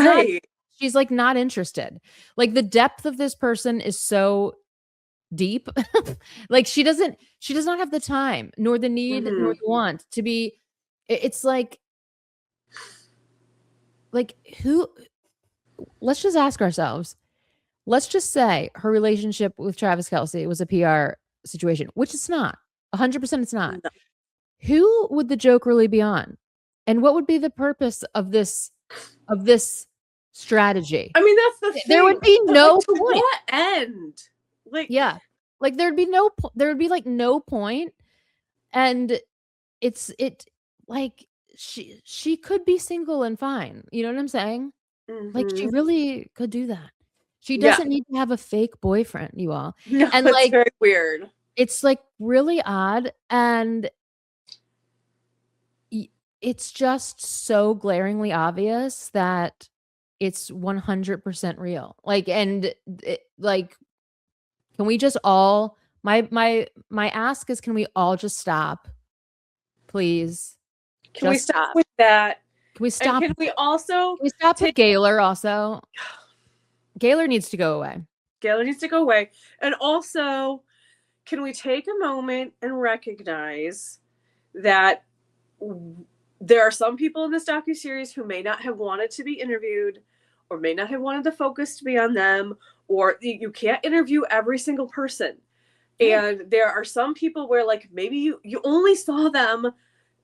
like not interested. Like, the depth of this person is so deep. Like, she does not have the time, nor the need, nor the want to be. It's like who, let's just ask ourselves, let's just say her relationship with Travis Kelce was a PR situation, which it's not. 100% it's not. No. Who would the joke really be on? And what would be the purpose of this strategy? I mean, that's the thing. There would be no point. To what end? Yeah. Like, there would be no point. And she could be single and fine. You know what I'm saying? Like, she really could do that. She doesn't need to have a fake boyfriend, you all. No, and it's very weird. It's really odd, and it's just so glaringly obvious that it's 100% real. Can we just all, my ask is, can we all just stop, please? Can we stop with that? Can we stop? And can we also stop with Gaylor? Also, Gaylor needs to go away. Gaylor needs to go away. And also, can we take a moment and recognize that there are some people in this docuseries who may not have wanted to be interviewed, or may not have wanted the focus to be on them, or you can't interview every single person. And there are some people where, like, maybe you only saw them,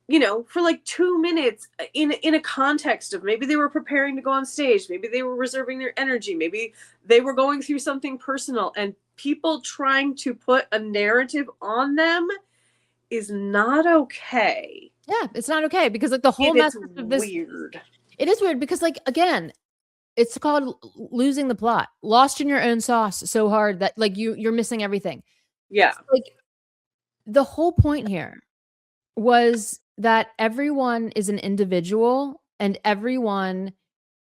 you know, for like 2 minutes in a context of, maybe they were preparing to go on stage, maybe they were reserving their energy, maybe they were going through something personal, and people trying to put a narrative on them is not okay. Yeah, it's not okay, because like the whole message of this, weird. It is weird because, like, again, it's called losing the plot, lost in your own sauce so hard that like you're missing everything. Yeah. It's like, the whole point here was that everyone is an individual, and everyone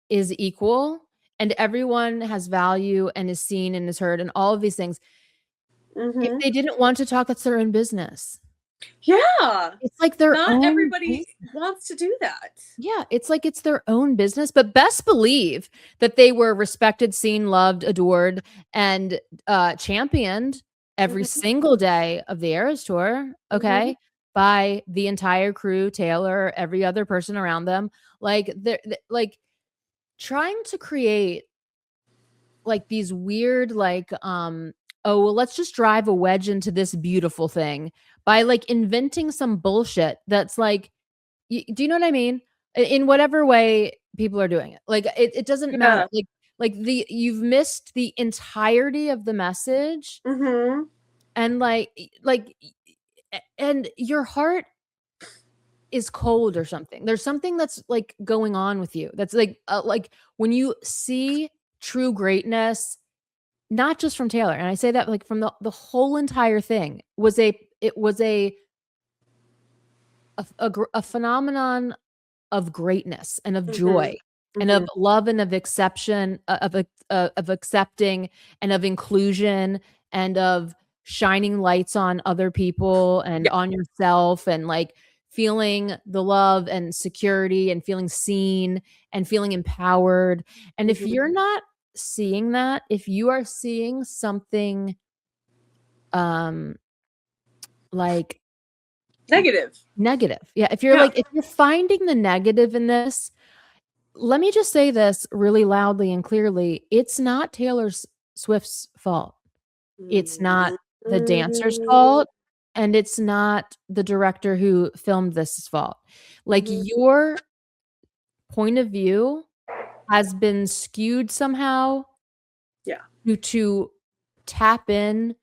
is equal, and everyone has value and is seen and is heard, and all of these things. If they didn't want to talk, that's their own business. Yeah. It's like their not own everybody business. Wants to do that. Yeah. It's like, it's their own business, but best believe that they were respected, seen, loved, adored, and championed every single day of the Eras tour, okay, by the entire crew, Taylor, every other person around them. Like they're like trying to create like these weird like oh well, let's just drive a wedge into this beautiful thing by like inventing some bullshit that's like do you know what I mean? In whatever way people are doing it. Like it doesn't matter. Yeah. Like you've missed the entirety of the message and and your heart is cold or something. There's something that's like going on with you. That's like when you see true greatness, not just from Taylor, and I say that like from the whole entire thing was it was a phenomenon of greatness and of joy and of love and of exception of accepting and of inclusion and of shining lights on other people and Yeah. on yourself and like feeling the love and security and feeling seen and feeling empowered. And if you're not seeing that, if you are seeing something like Negative. yeah, if you're like if you're finding the negative in this, let me just say this really loudly and clearly. It's not Taylor Swift's fault. It's not the dancer's fault. And it's not the director who filmed this fault. Like your point of view has been skewed somehow. Yeah. To tap in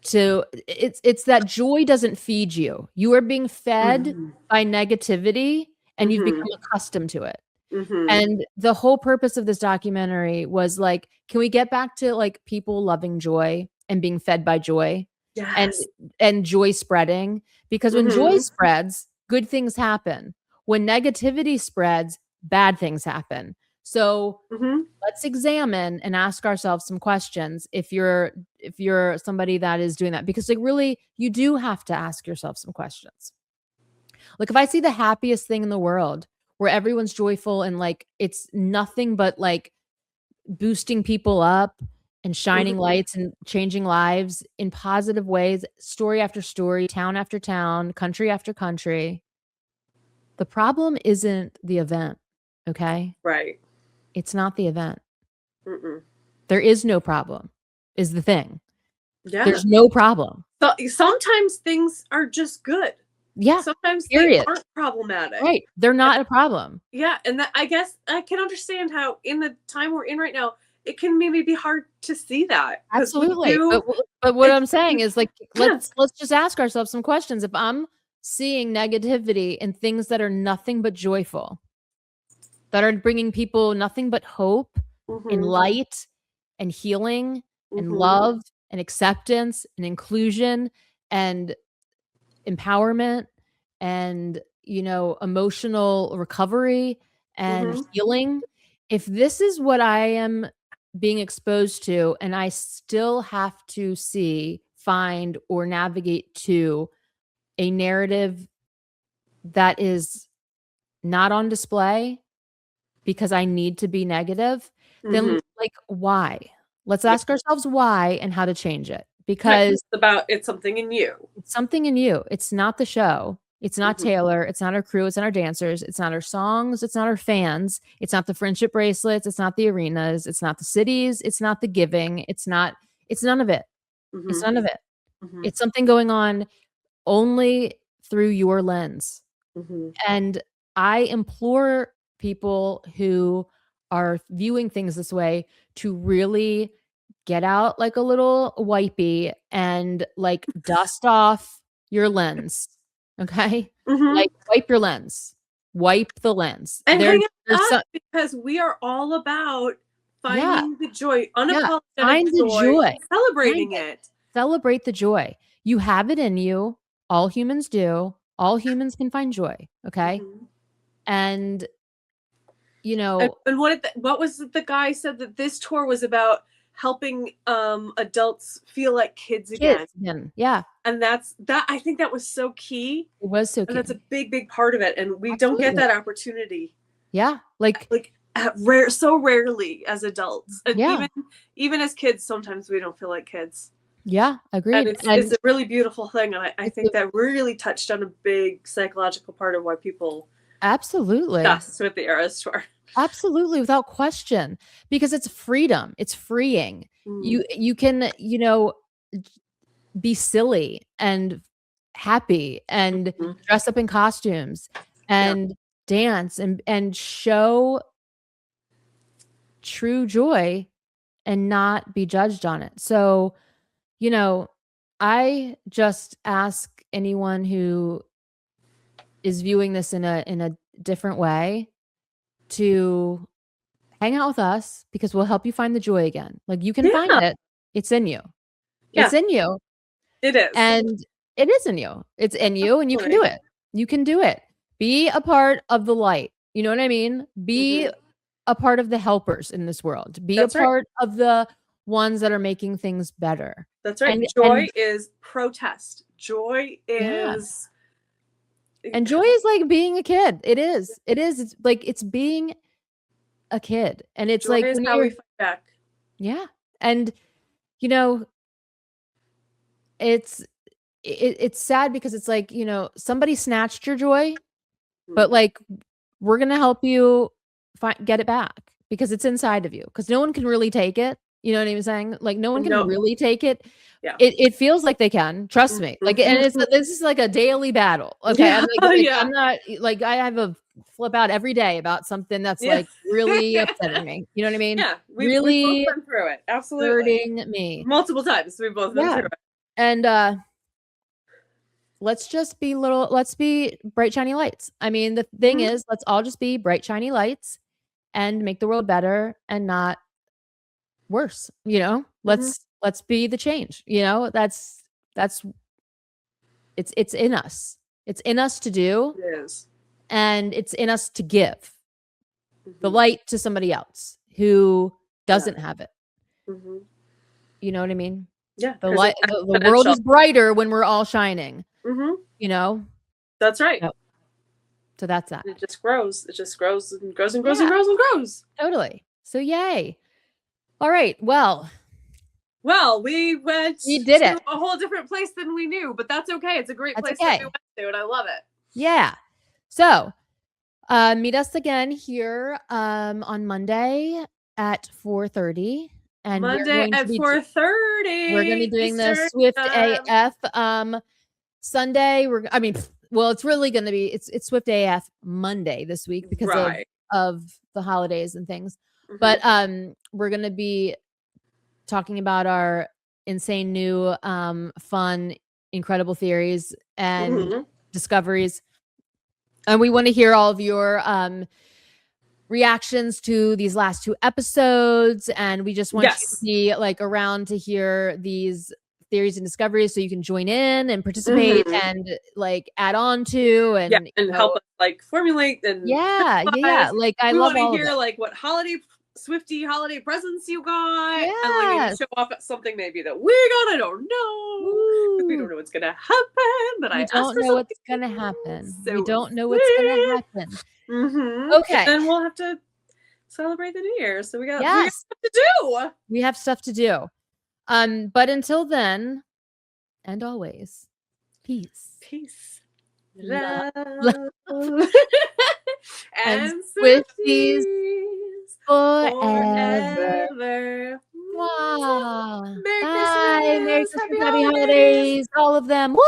to it's that joy doesn't feed you. You are being fed by negativity and you've become accustomed to it. And the whole purpose of this documentary was like, can we get back to like people loving joy and being fed by joy and joy spreading? Because when joy spreads, good things happen. When negativity spreads, bad things happen. So let's examine and ask ourselves some questions if you're somebody that is doing that, because like really you do have to ask yourself some questions. Like if I see the happiest thing in the world where everyone's joyful and like it's nothing but like boosting people up and shining lights and changing lives in positive ways, story after story, town after town, country after country. The problem isn't the event, okay? Right. It's not the event. There is no problem, is the thing. Yeah. There's no problem. So sometimes things are just good. Yeah. Sometimes period. They aren't problematic. Right. They're not a problem. Yeah. And that, I guess I can understand how in the time we're in right now, it can maybe be hard to see that. Absolutely. But what I'm saying is like, let's just ask ourselves some questions. If I'm seeing negativity and things that are nothing but joyful, that are bringing people nothing but hope and light and healing and love and acceptance and inclusion and empowerment and, you know, emotional recovery and healing. If this is what I am being exposed to and I still have to see, find, or navigate to a narrative that is not on display because I need to be negative, then like why? Let's ask ourselves why and how to change it. Because it's something in you. It's something in you. It's not the show. It's not Taylor. It's not our crew. It's not our dancers. It's not our songs. It's not our fans. It's not the friendship bracelets. It's not the arenas. It's not the cities. It's not the giving. It's none of it. It's none of it. It's something going on only through your lens. And I implore people who are viewing things this way to really get out like a little wipey and like dust off your lens. Okay. Like wipe your lens, wipe the lens. And hang up because we are all about finding the joy, unapologetic find the joy, celebrating it. Celebrate the joy. You have it in you. All humans do. All humans can find joy. Okay. And you know, and what was the guy said that this tour was about helping adults feel like kids again. Yeah. And I think that was so key. It was so key. And that's a big, big part of it. And we don't get that opportunity. Yeah. Like so rarely as adults. And even as kids, sometimes we don't feel like kids. Yeah, And agreed. it's a really beautiful thing. And I think a, that really touched on a big psychological part of why people absolutely. obsess with the Eras Tour. Absolutely, without question, because it's freedom. It's freeing. You can, you know, be silly and happy and dress up in costumes and dance and show true joy and not be judged on it. So, you know, I just ask anyone who is viewing this in a different way to hang out with us because we'll help you find the joy again. Like you can find it. It's in you. It's in you. It is. And it is in you. It's in you and you can do it. You can do it. Be a part of the light. You know what I mean? Be a part of the helpers in this world. Be a part of the ones that are making things better. That's right. And joy is protest. Joy is and joy is like being a kid. It is. It is. It's like it's being a kid. And it's joy like is when how we fight back. Yeah. And you know, it's sad because it's like, you know, somebody snatched your joy, but like we're going to help you get it back because it's inside of you because no one can really take it. You know what I'm saying? Like no one can really take it. Yeah. It feels like they can, trust me. Like, and this is like a daily battle. Okay. Yeah. I'm not like, I have a flip out every day about something that's like really upsetting me. You know what I mean? Yeah. Really both been through it. Absolutely. Hurting me. Multiple times. We've both been through it. And, let's be bright, shiny lights. I mean, the thing is, let's all just be bright, shiny lights and make the world better and not worse, you know? Let's be the change, you know? That's it's in us. It's in us to do. It is. And it's in us to give the light to somebody else who doesn't have it. You know what I mean? Yeah. The light, the world is brighter when we're all shining. You know? That's right. So that's that. It just grows. It just grows and grows and grows and grows and grows. Totally. So yay. All right. Well, we did it. A whole different place than we knew, but that's okay. It's a great place that we went to, and I love it. Yeah. So meet us again here on Monday at 4:30. And Monday at 4:30. We're going to be doing the Swift AF. Sunday, it's really going to be it's Swift AF Monday this week because of the holidays and things. But we're going to be talking about our insane new fun incredible theories and discoveries. And we want to hear all of your reactions to these last 2 episodes, and we just want you to be like around to hear these theories and discoveries so you can join in and participate and like add on to and help us like formulate and like I love all of it. Like what Swiftie holiday presents you got and like show off at something maybe that we got. I don't know. We don't know what's gonna happen, but I don't know what's gonna happen. We don't know what's gonna happen. Okay, and then we'll have to celebrate the New Year. So we got stuff to do. We have stuff to do. But until then, and always, peace, love, and Swifties forever. Wow. Merry Bye. Christmas. Merry Christmas, happy holidays, all of them. Woo!